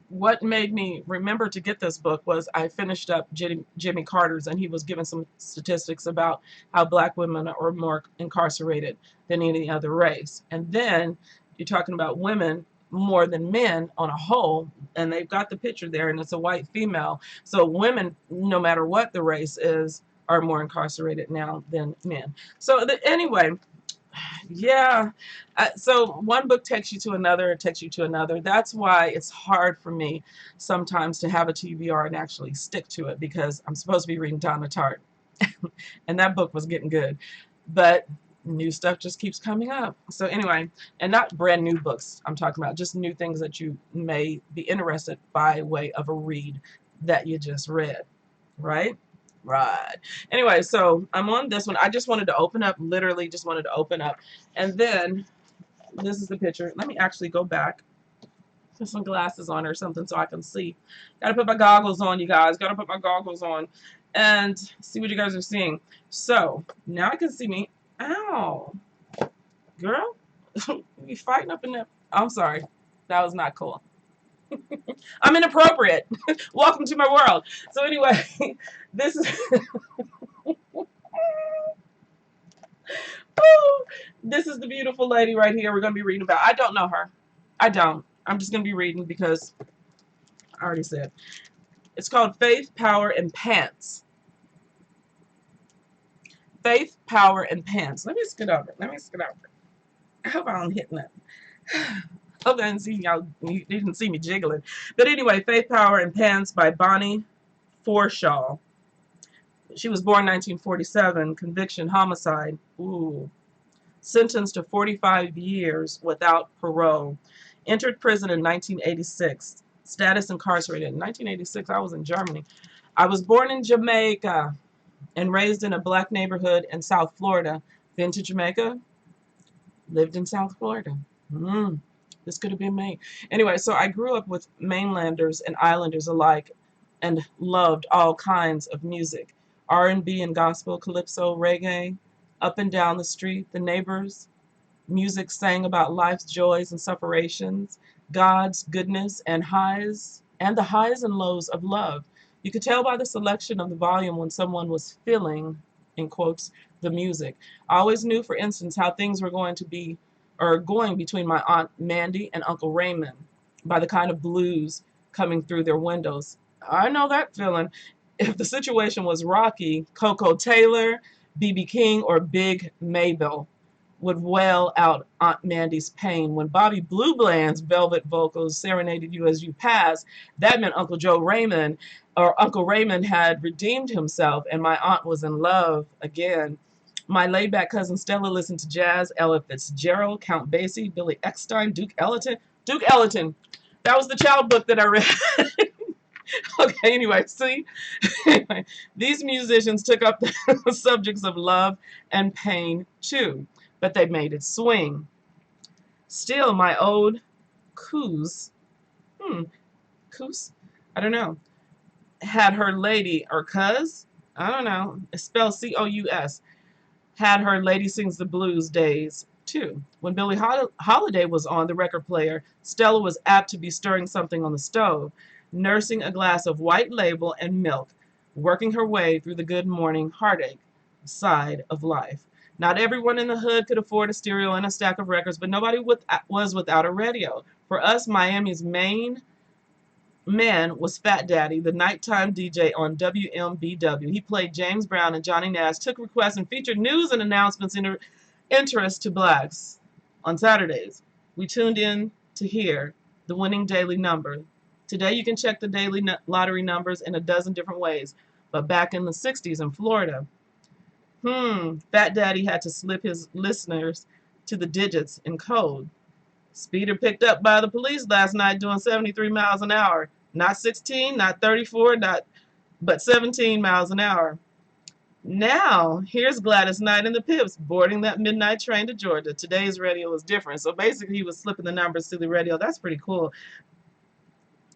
what made me remember to get this book was I finished up Jimmy Carter's, and he was giving some statistics about how Black women are more incarcerated than any other race. And then you're talking about women more than men on a whole, and they've got the picture there, and it's a white female. So women, no matter what the race is, are more incarcerated now than men. So anyway, yeah. So one book takes you to another, it takes you to another. That's why it's hard for me sometimes to have a TBR and actually stick to it, because I'm supposed to be reading Donna Tartt. And that book was getting good. But new stuff just keeps coming up. So anyway, and not brand new books I'm talking about, just new things that you may be interested by way of a read that you just read, right? Right. Anyway, so I'm on this one. I just wanted to open up, literally just wanted to open up. And then this is the picture. Let me actually go back. Put some glasses on or something so I can see. Gotta put my goggles on, you guys. Gotta put my goggles on and see what you guys are seeing. So now I can see me. Ow. Girl, you be fighting up in there. I'm sorry. That was not cool. I'm inappropriate. Welcome to my world. So anyway, this is this is the beautiful lady right here we're going to be reading about. I don't know her. I don't. I'm just going to be reading because I already said. It's called Faith, Power, and Pants. Faith, Power, and Pants. Let me scoot over. Let me scoot over. I hope I don't hit nothing. Hope I didn't see y'all. You didn't see me jiggling. But anyway, Faith, Power, and Pants by Bonnie Forshaw. She was born 1947. Conviction, homicide. Ooh. Sentenced to 45 years without parole. Entered prison in 1986. Status incarcerated. In 1986, I was in Germany. I was born in Jamaica and raised in a black neighborhood in South Florida. Been to Jamaica? Lived in South Florida. This could have been me. Anyway, so I grew up with mainlanders and islanders alike and loved all kinds of music. R&B and gospel, calypso, reggae, up and down the street, the neighbors. Music sang about life's joys and separations, God's goodness and the highs and lows of love. You could tell by the selection of the volume when someone was feeling, in quotes, the music. I always knew, for instance, how things were going to be, or going between my Aunt Mandy and Uncle Raymond, by the kind of blues coming through their windows. I know that feeling. If the situation was rocky, Coco Taylor, B.B. King, or Big Maybelle would wail out Aunt Mandy's pain. When Bobby Blue Bland's velvet vocals serenaded you as you passed, that meant Uncle Joe Raymond or Uncle Raymond had redeemed himself and my aunt was in love again. My laid-back cousin Stella listened to jazz, Ella Fitzgerald, Count Basie, Billy Eckstine, Duke Ellington. Duke Ellington. That was the child book that I read. Okay, anyway, see? Anyway, these musicians took up the subjects of love and pain too, but they made it swing. Still, my old coos, coos? I don't know, had her lady, or cuz? I don't know, it's spelled C-O-U-S, had her Lady Sings the Blues days too. When Billie Holiday was on the record player, Stella was apt to be stirring something on the stove, nursing a glass of white label and milk, working her way through the good morning heartache side of life. Not everyone in the hood could afford a stereo and a stack of records, but nobody was without a radio. For us, Miami's main man was Fat Daddy, the nighttime DJ on WMBW. He played James Brown and Johnny Nash, took requests, and featured news and announcements in interest to blacks. On Saturdays, we tuned in to hear the winning daily number. Today you can check the daily lottery numbers in a dozen different ways, but back in the 60s in Florida, Fat Daddy had to slip his listeners to the digits in code. Speeder picked up by the police last night doing 73 miles an hour. Not 16, not 34, but 17 miles an hour. Now, here's Gladys Knight and the Pips boarding that midnight train to Georgia. Today's radio is different. So basically, he was slipping the numbers to the radio. That's pretty cool.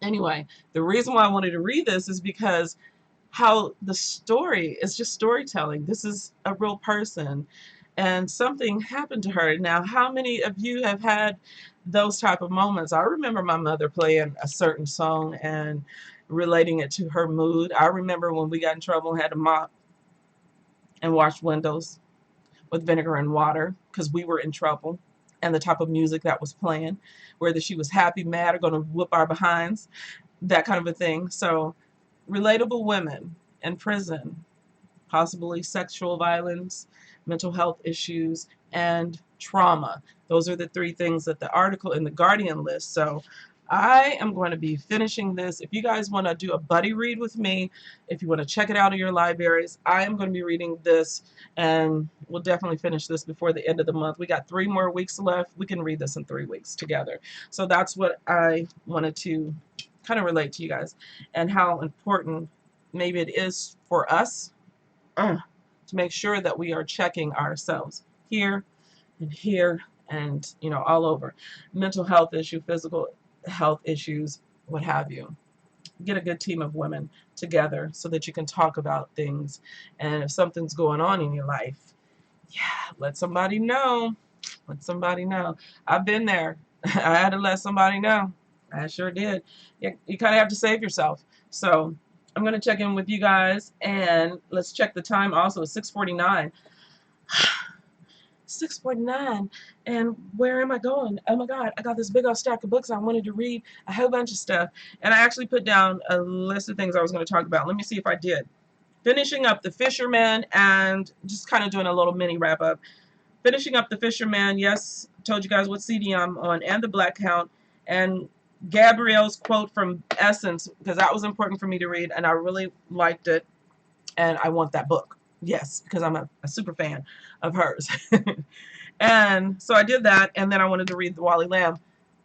Anyway, the reason why I wanted to read this is because how the story is just storytelling. This is a real person, and something happened to her. Now, how many of you have had those type of moments? I remember my mother playing a certain song and relating it to her mood. I remember when we got in trouble and had to mop and wash windows with vinegar and water because we were in trouble, and the type of music that was playing, whether she was happy, mad, or going to whoop our behinds, that kind of a thing. So relatable women in prison, possibly sexual violence, mental health issues, and trauma. Those are the three things that the article in The Guardian lists. So I am going to be finishing this. If you guys want to do a buddy read with me, if you want to check it out in your libraries, I am going to be reading this, and we'll definitely finish this before the end of the month. We got 3 more weeks left. We can read this in 3 weeks together. So that's what I wanted to kind of relate to you guys, and how important maybe it is for us to make sure that we are checking ourselves here and here and, you know, all over. Mental health issue, physical health issues, what have you. Get a good team of women together so that you can talk about things. And if something's going on in your life, yeah, let somebody know. Let somebody know. I've been there. I had to let somebody know. I sure did. You kind of have to save yourself. So I'm going to check in with you guys, and let's check the time also. It's 6:49. 6:49, and where am I going? Oh my God, I got this big old stack of books I wanted to read, a whole bunch of stuff, and I actually put down a list of things I was going to talk about. Let me see if I did. Finishing up The Fisherman, and just kind of doing a little mini wrap up. Finishing up The Fisherman, yes, told you guys what CD I'm on, and The Black Count, and Gabrielle's quote from Essence, because that was important for me to read, and I really liked it, and I want that book. Yes, because I'm a super fan of hers. And so I did that, and then I wanted to read The Wally Lamb.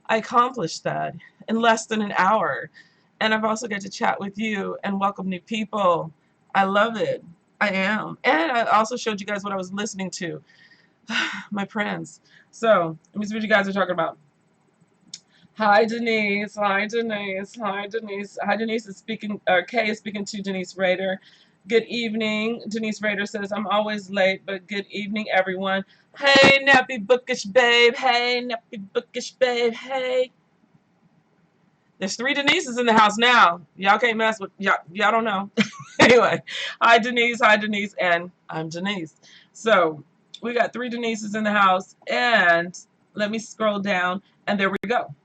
I accomplished that in less than an hour. And I've also got to chat with you and welcome new people. I love it. I am. And I also showed you guys what I was listening to. My friends. So, let me see what you guys are talking about. Hi, Denise. Hi, Denise. Hi, Denise. Hi, Denise is speaking, Kay is speaking to Denise Rader. Good evening. Denise Rader says, I'm always late, but good evening, everyone. Hey, nappy bookish babe. Hey, nappy bookish babe. Hey. There's 3 Denises in the house now. Y'all can't mess with, y'all don't know. Anyway, hi, Denise. Hi, Denise. And I'm Denise. So, we got 3 Denises in the house. And let me scroll down. And there we go.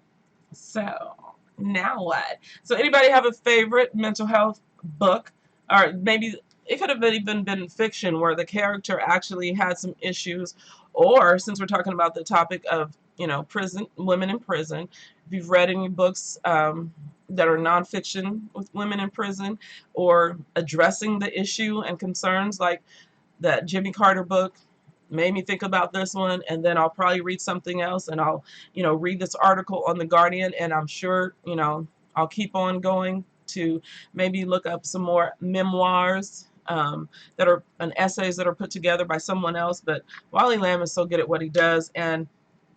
So now what? So anybody have a favorite mental health book? Or maybe it could have even been fiction where the character actually had some issues. Or since we're talking about the topic of, you know, prison, women in prison, if you've read any books that are nonfiction with women in prison or addressing the issue and concerns, like that Jimmy Carter book made me think about this one, and then I'll probably read something else, and I'll, you know, read this article on The Guardian, and I'm sure, you know, I'll keep on going to maybe look up some more memoirs that are essays that are put together by someone else. But Wally Lamb is so good at what he does, and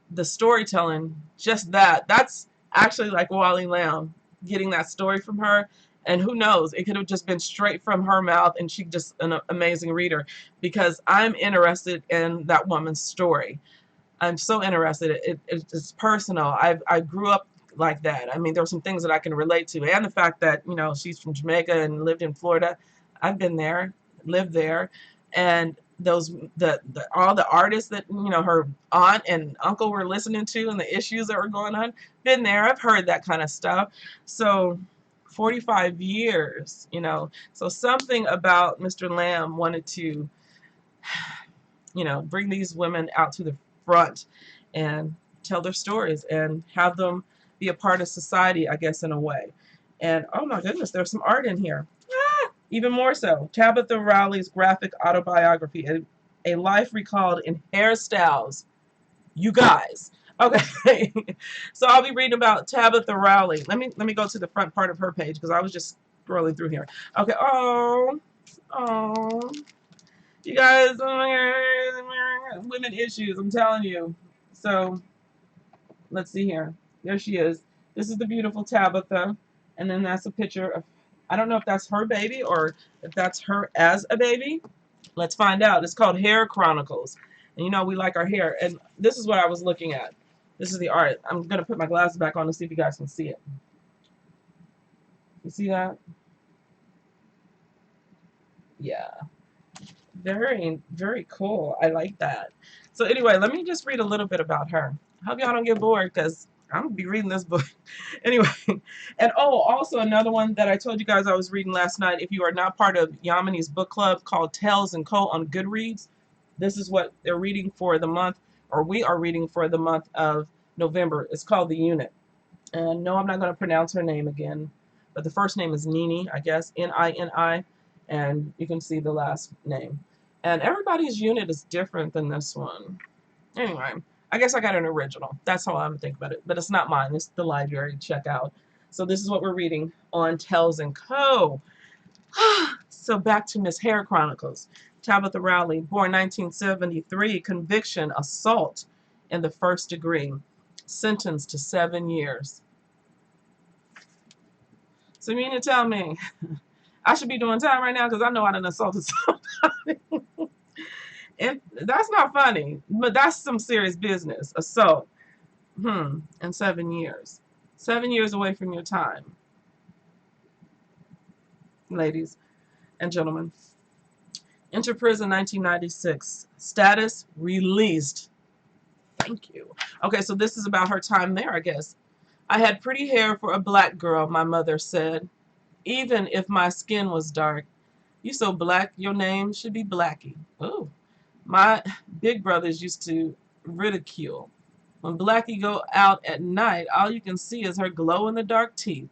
the storytelling, just that's actually like Wally Lamb, getting that story from her. And who knows, it could have just been straight from her mouth, and she's just an amazing reader, because I'm interested in that woman's story. I'm so interested. It's personal. I grew up like that. I mean, there are some things that I can relate to, and the fact that, you know, she's from Jamaica and lived in Florida. I've been there, lived there, and those all the artists that, you know, her aunt and uncle were listening to, and the issues that were going on, been there. I've heard that kind of stuff. So 45 years, you know. So something about Mr. Lamb wanted to, you know, bring these women out to the front and tell their stories and have them be a part of society, I guess, in a way. And oh my goodness, there's some art in here. Even more so, Tabitha Rowley's graphic autobiography, a life recalled in hairstyles. You guys. Okay. So I'll be reading about Tabitha Rowley. Let me go to the front part of her page, because I was just scrolling through here. Okay. Oh, you guys, women issues, I'm telling you. So let's see here. There she is. This is the beautiful Tabitha, and then that's a picture of, I don't know if that's her baby or if that's her as a baby. Let's find out. It's called Hair Chronicles. And you know, we like our hair. And this is what I was looking at. This is the art. I'm going to put my glasses back on to see if you guys can see it. You see that? Yeah. Very, very cool. I like that. So anyway, let me just read a little bit about her. I hope y'all don't get bored, because I'm going to be reading this book. Anyway, and oh, also another one that I told you guys I was reading last night. If you are not part of Yamini's book club, called Tales & Co. on Goodreads, this is what they're reading for the month, or we are reading for the month of November. It's called The Unit. And no, I'm not going to pronounce her name again, but the first name is Nini, I guess, Nini, and you can see the last name. And everybody's unit is different than this one. Anyway, I guess I got an original. That's how I'm thinking about it. But it's not mine. It's the library. Check out. So this is what we're reading on Tales & Co. So back to Miss Hair Chronicles. Tabitha Rowley, born 1973, conviction, assault in the first degree, sentenced to 7 years. So you mean to tell me I should be doing time right now because I know I done assaulted somebody? And that's not funny, but that's some serious business. Assault. In 7 years. 7 years away from your time, ladies and gentlemen. Enter prison 1996. Status released. Thank you. Okay, so this is about her time there, I guess. I had pretty hair for a black girl, my mother said. Even if my skin was dark. You so black, your name should be Blackie. Oh, my big brothers used to ridicule. When Blackie go out at night, all you can see is her glow-in-the-dark teeth.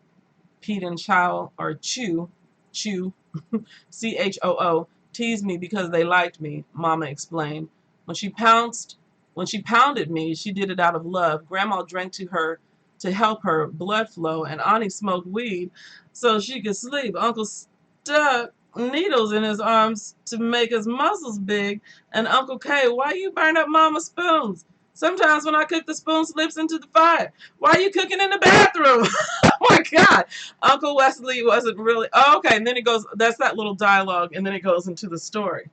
Pete and Chow, or Chew, C-H-O-O, teased me because they liked me, Mama explained. When she pounded me, she did it out of love. Grandma drank to her to help her blood flow, and Auntie smoked weed so she could sleep. Uncle stuck needles in his arms to make his muscles big, and Uncle K, why you burn up Mama's spoons? Sometimes when I cook, the spoon slips into the fire. Why are you cooking in the bathroom? Oh my God. Uncle Wesley wasn't really. Oh, okay, and then it goes, that's that little dialogue, and then it goes into the story.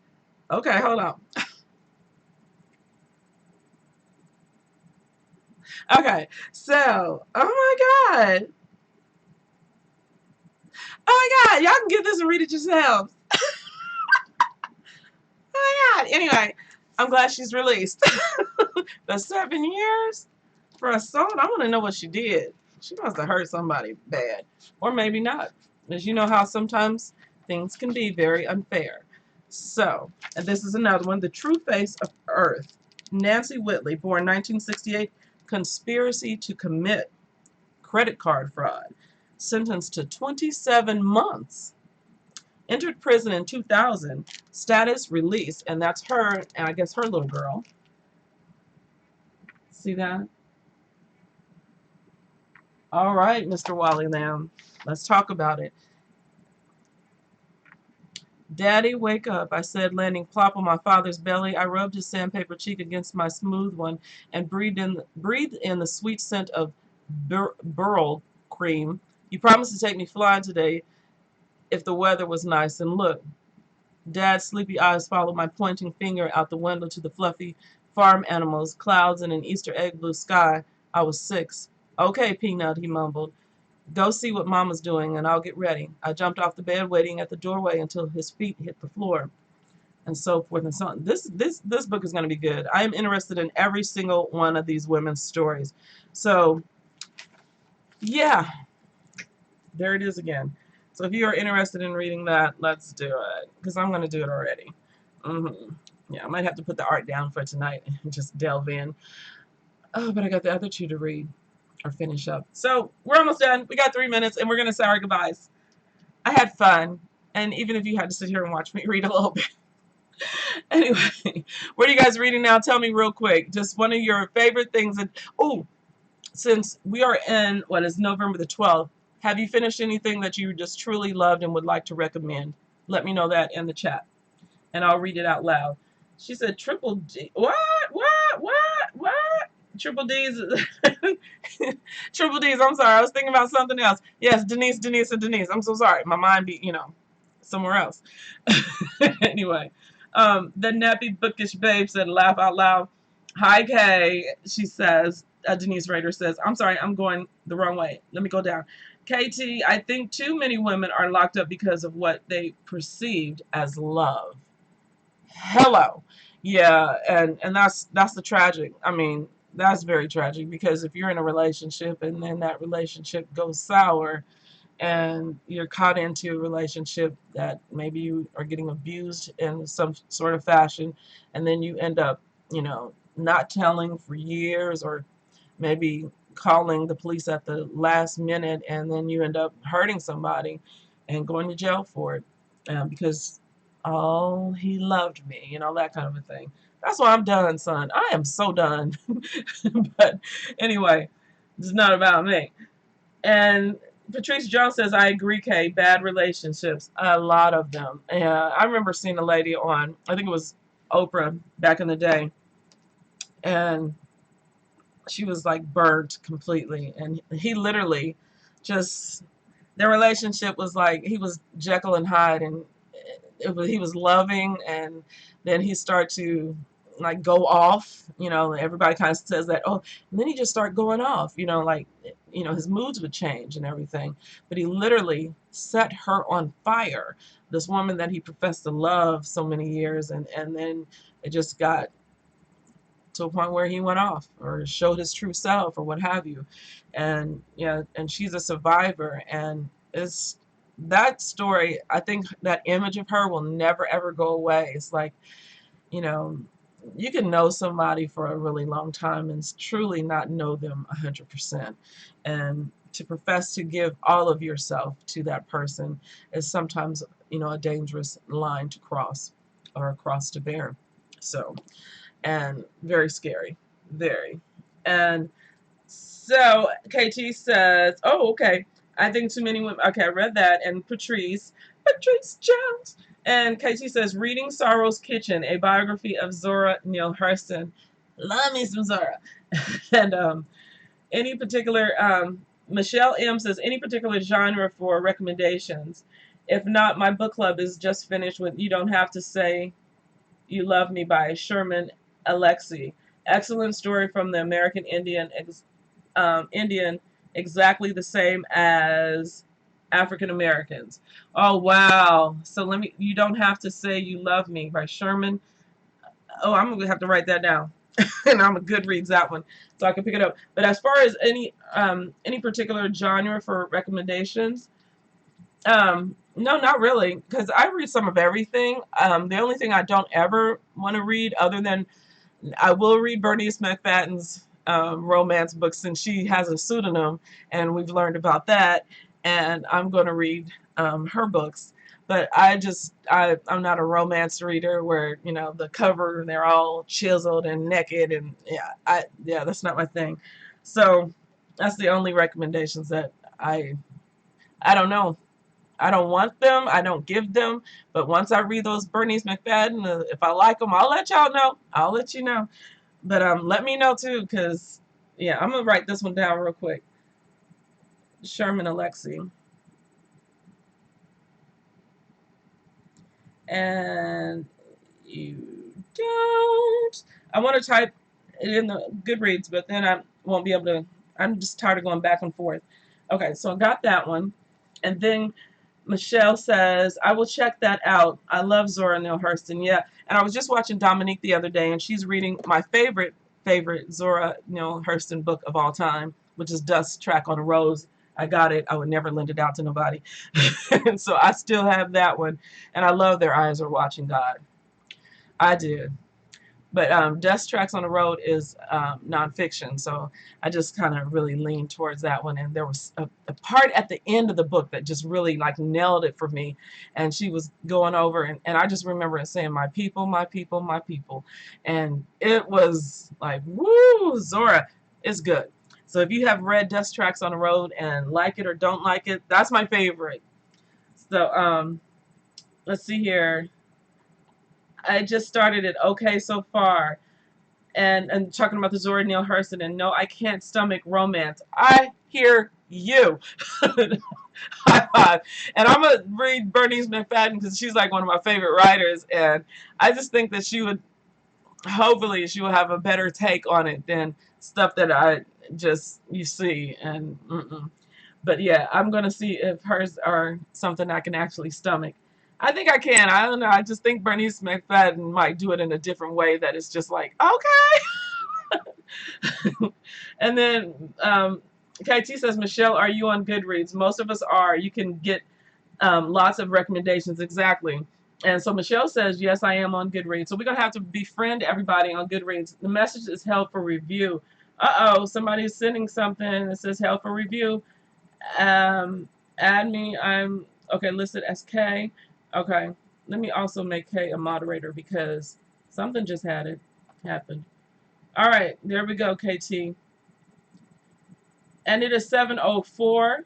Okay, hold on. Okay, so, oh my God. Oh my God, y'all can get this and read it yourselves. Oh my God. Anyway, I'm glad she's released. The 7 years for assault, I want to know what she did. She must have hurt somebody bad. Or maybe not. As you know how sometimes things can be very unfair. So, and this is another one. The True Face of Earth. Nancy Whitley, born 1968, conspiracy to commit credit card fraud. Sentenced to 27 months. Entered prison in 2000. Status released. And that's her, and I guess her little girl. See that? All right, Mr. Wally Lamb. Let's talk about it. Daddy, wake up, I said, landing plop on my father's belly. I rubbed his sandpaper cheek against my smooth one and breathed in the sweet scent of burl cream. You promised to take me flying today if the weather was nice. And look, Dad's sleepy eyes followed my pointing finger out the window to the fluffy farm animals, clouds, and an Easter egg blue sky. I was 6. Okay, Peanut, he mumbled. Go see what Mama's doing, and I'll get ready. I jumped off the bed, waiting at the doorway until his feet hit the floor, and so forth and so on. This book is going to be good. I am interested in every single one of these women's stories. So, yeah, there it is again. So if you are interested in reading that, let's do it, because I'm going to do it already. Yeah, I might have to put the art down for tonight and just delve in. Oh, but I got the other 2 to read. Or finish up. So we're almost done. We got 3 minutes and we're gonna say our goodbyes. I had fun, and even if you had to sit here and watch me read a little bit. Anyway, what are you guys reading now? Tell me real quick. Just one of your favorite things that, oh, since we are in what is November the 12th, have you finished anything that you just truly loved and would like to recommend? Let me know that in the chat and I'll read it out loud. She said Triple D. What? Triple D's. Triple D's. I'm sorry. I was thinking about something else. Yes, Denise. I'm so sorry. My mind be, somewhere else. Anyway, the nappy bookish babe said, laugh out loud. Hi, Kay. She says, Denise Rader says, I'm sorry. I'm going the wrong way. Let me go down. KT, I think too many women are locked up because of what they perceived as love. Hello. Yeah, and that's the tragic. I mean, that's very tragic, because if you're in a relationship and then that relationship goes sour and you're caught into a relationship that maybe you are getting abused in some sort of fashion, and then you end up, not telling for years, or maybe calling the police at the last minute, and then you end up hurting somebody and going to jail for it, because oh, he loved me, that kind of a thing. That's why I'm done, son. I am so done. But anyway, it's not about me. And Patrice Jones says, I agree, Kay. Bad relationships. A lot of them. Yeah, I remember seeing a lady on, I think it was Oprah back in the day, and she was like burnt completely. And he literally just, their relationship was like, he was Jekyll and Hyde, and he was loving, and then he started to like go off, everybody kind of says that, oh, and then he just started going off, like, his moods would change and everything, but he literally set her on fire, this woman that he professed to love so many years, and then it just got to a point where he went off or showed his true self or what have you. And yeah, and she's a survivor, and it's that story, I think that image of her will never ever go away. It's like, you know you can know somebody for a really long time and truly not know them 100%, and to profess to give all of yourself to that person is sometimes, a dangerous line to cross, or a cross to bear. So, and very scary, very. And so KT says, oh, okay, I think too many women, okay, I read that. And Patrice Jones. And KT says, reading Sorrow's Kitchen, a biography of Zora Neale Hurston. Love me some Zora. And any particular, Michelle M says, any particular genre for recommendations? If not, my book club is just finished with You Don't Have to Say You Love Me by Sherman Alexie. Excellent story from the American Indian, exactly the same as African Americans. Oh wow! So You Don't Have to Say You Love Me by Sherman. Oh, I'm gonna have to write that down, and I'm a Goodreads that one, so I can pick it up. But as far as any particular genre for recommendations, no, not really, because I read some of everything. The only thing I don't ever want to read, other than I will read Bernice McFadden's romance books, since she has a pseudonym, and we've learned about that. And I'm going to read her books. But I'm not a romance reader where, the cover, they're all chiseled and naked, and yeah, that's not my thing. So that's the only recommendations that I don't know. I don't want them. I don't give them. But once I read those Bernice McFadden, if I like them, I'll let y'all know. I'll let you know. But let me know too, because yeah, I'm gonna write this one down real quick. Sherman Alexie. And you don't. I want to type it in the Goodreads, but then I won't be able to. I'm just tired of going back and forth. Okay, so I got that one. And then Michelle says, I will check that out. I love Zora Neale Hurston. Yeah. And I was just watching Dominique the other day, and she's reading my favorite Zora Neale Hurston book of all time, which is Dust Track on a Rose. I got it. I would never lend it out to nobody. And so I still have that one. And I love Their Eyes Are Watching God. I did. But Dust Tracks on the Road is nonfiction, so I just kind of really leaned towards that one. And there was a part at the end of the book that just really like nailed it for me. And she was going over, and I just remember it saying, my people, my people, my people. And it was like, woo, Zora, it's good. So if you have read Dust Tracks on the Road and like it or don't like it, that's my favorite. So let's see here. I just started it okay so far. And talking about the Zora Neale Hurston, and no, I can't stomach romance. I hear you. High five. And I'm gonna read Bernice McFadden because she's like one of my favorite writers, and I just think that hopefully she will have a better take on it than stuff that you see. And but yeah, I'm gonna see if hers are something I can actually stomach. I think I can. I don't know. I just think Bernice McFadden might do it in a different way that is just like, okay. And then KT says, Michelle, are you on Goodreads? Most of us are. You can get lots of recommendations. Exactly. And so Michelle says, yes, I am on Goodreads. So we're going to have to befriend everybody on Goodreads. The message is held for review. Uh-oh, somebody's sending something that says held for review. Add me. I'm okay, listed as K. Okay, let me also make K a moderator because something just happened. All right, there we go, KT. And it is 7:04.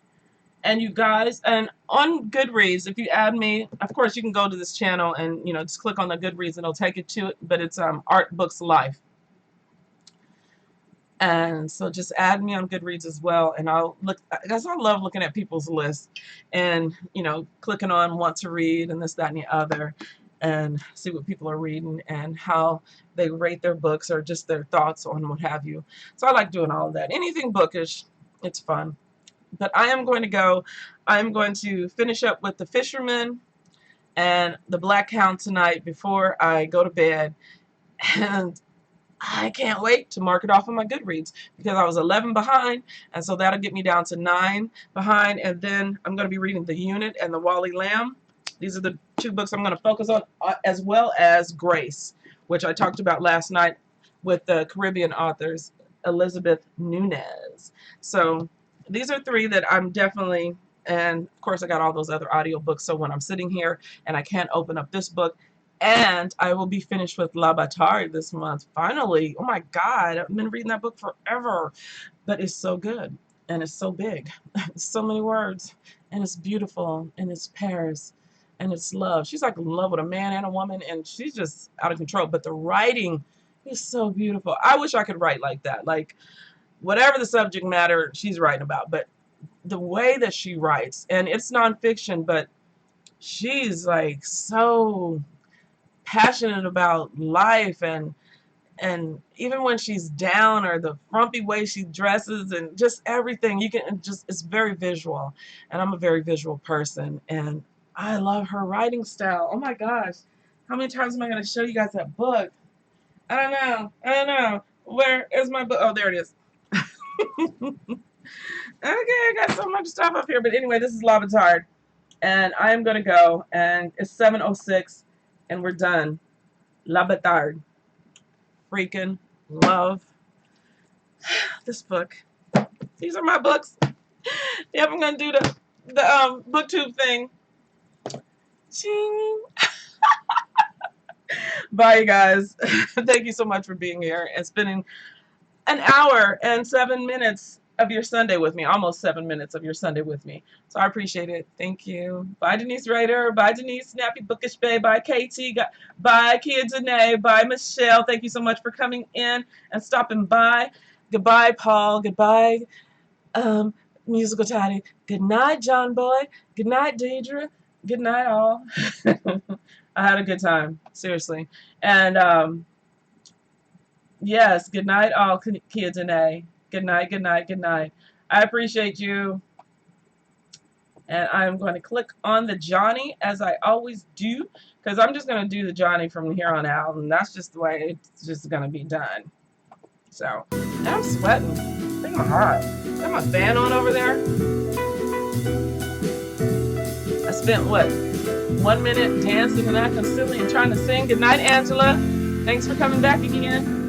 And you guys, and on Goodreads, if you add me, of course you can go to this channel and just click on the Goodreads and it'll take you to it. But it's Art Books Life. And so just add me on Goodreads as well, and I'll look, because I love looking at people's lists and, clicking on want to read and this, that, and the other, and see what people are reading and how they rate their books or just their thoughts on what have you. So I like doing all of that. Anything bookish, it's fun. But I'm going to finish up with The Fisherman and The Black Hound tonight before I go to bed. And I can't wait to mark it off on my Goodreads because I was 11 behind, and so that'll get me down to 9 behind, and then I'm going to be reading The Unit and The Wally Lamb. These are the 2 books I'm going to focus on, as well as Grace, which I talked about last night with the Caribbean authors, Elizabeth Nunez. So these are 3 that I'm definitely, and of course I got all those other audiobooks, so when I'm sitting here and I can't open up this book, and I will be finished with La Bâtarde this month. Finally. Oh my God. I've been reading that book forever. But it's so good. And it's so big. It's so many words. And it's beautiful. And it's Paris. And it's love. She's like in love with a man and a woman. And she's just out of control. But the writing is so beautiful. I wish I could write like that. Like whatever the subject matter she's writing about. But the way that she writes. And it's nonfiction. But she's like so passionate about life, and even when she's down, or the frumpy way she dresses, and just everything, you can just, it's very visual, and I'm a very visual person, and I love her writing style. Oh my gosh, how many times am I going to show you guys that book? I don't know. Where is my book? Oh, there it is. Okay, I got so much stuff up here, but anyway, this is La Bâtarde, and I am going to go, and it's 7:06. And we're done. La Bâtarde. Freaking love this book. These are my books. Yep, I'm gonna do the Booktube thing. Ching. Bye, you guys. Thank you so much for being here and spending an hour and 7 minutes of your Sunday with me, almost 7 minutes of your Sunday with me. So I appreciate it. Thank you. Bye, Denise Rader. Bye, Denise Snappy Bookish Bay. Bye, KT. Bye, Kia Danae. Bye, Michelle. Thank you so much for coming in and stopping by. Goodbye, Paul. Goodbye, Musical Toddy. Good night, John Boy. Good night, Deidre. Good night, all. I had a good time. Seriously. And yes, good night, all, Kia Danae. Good night, good night, good night. I appreciate you. And I'm going to click on the Johnny, as I always do, because I'm just going to do the Johnny from here on out, and that's just the way it's just going to be done. So, and I'm sweating. I think I'm hot. Got my fan on over there. I spent, what, 1 minute dancing and acting silly and trying to sing. Good night, Angela. Thanks for coming back again.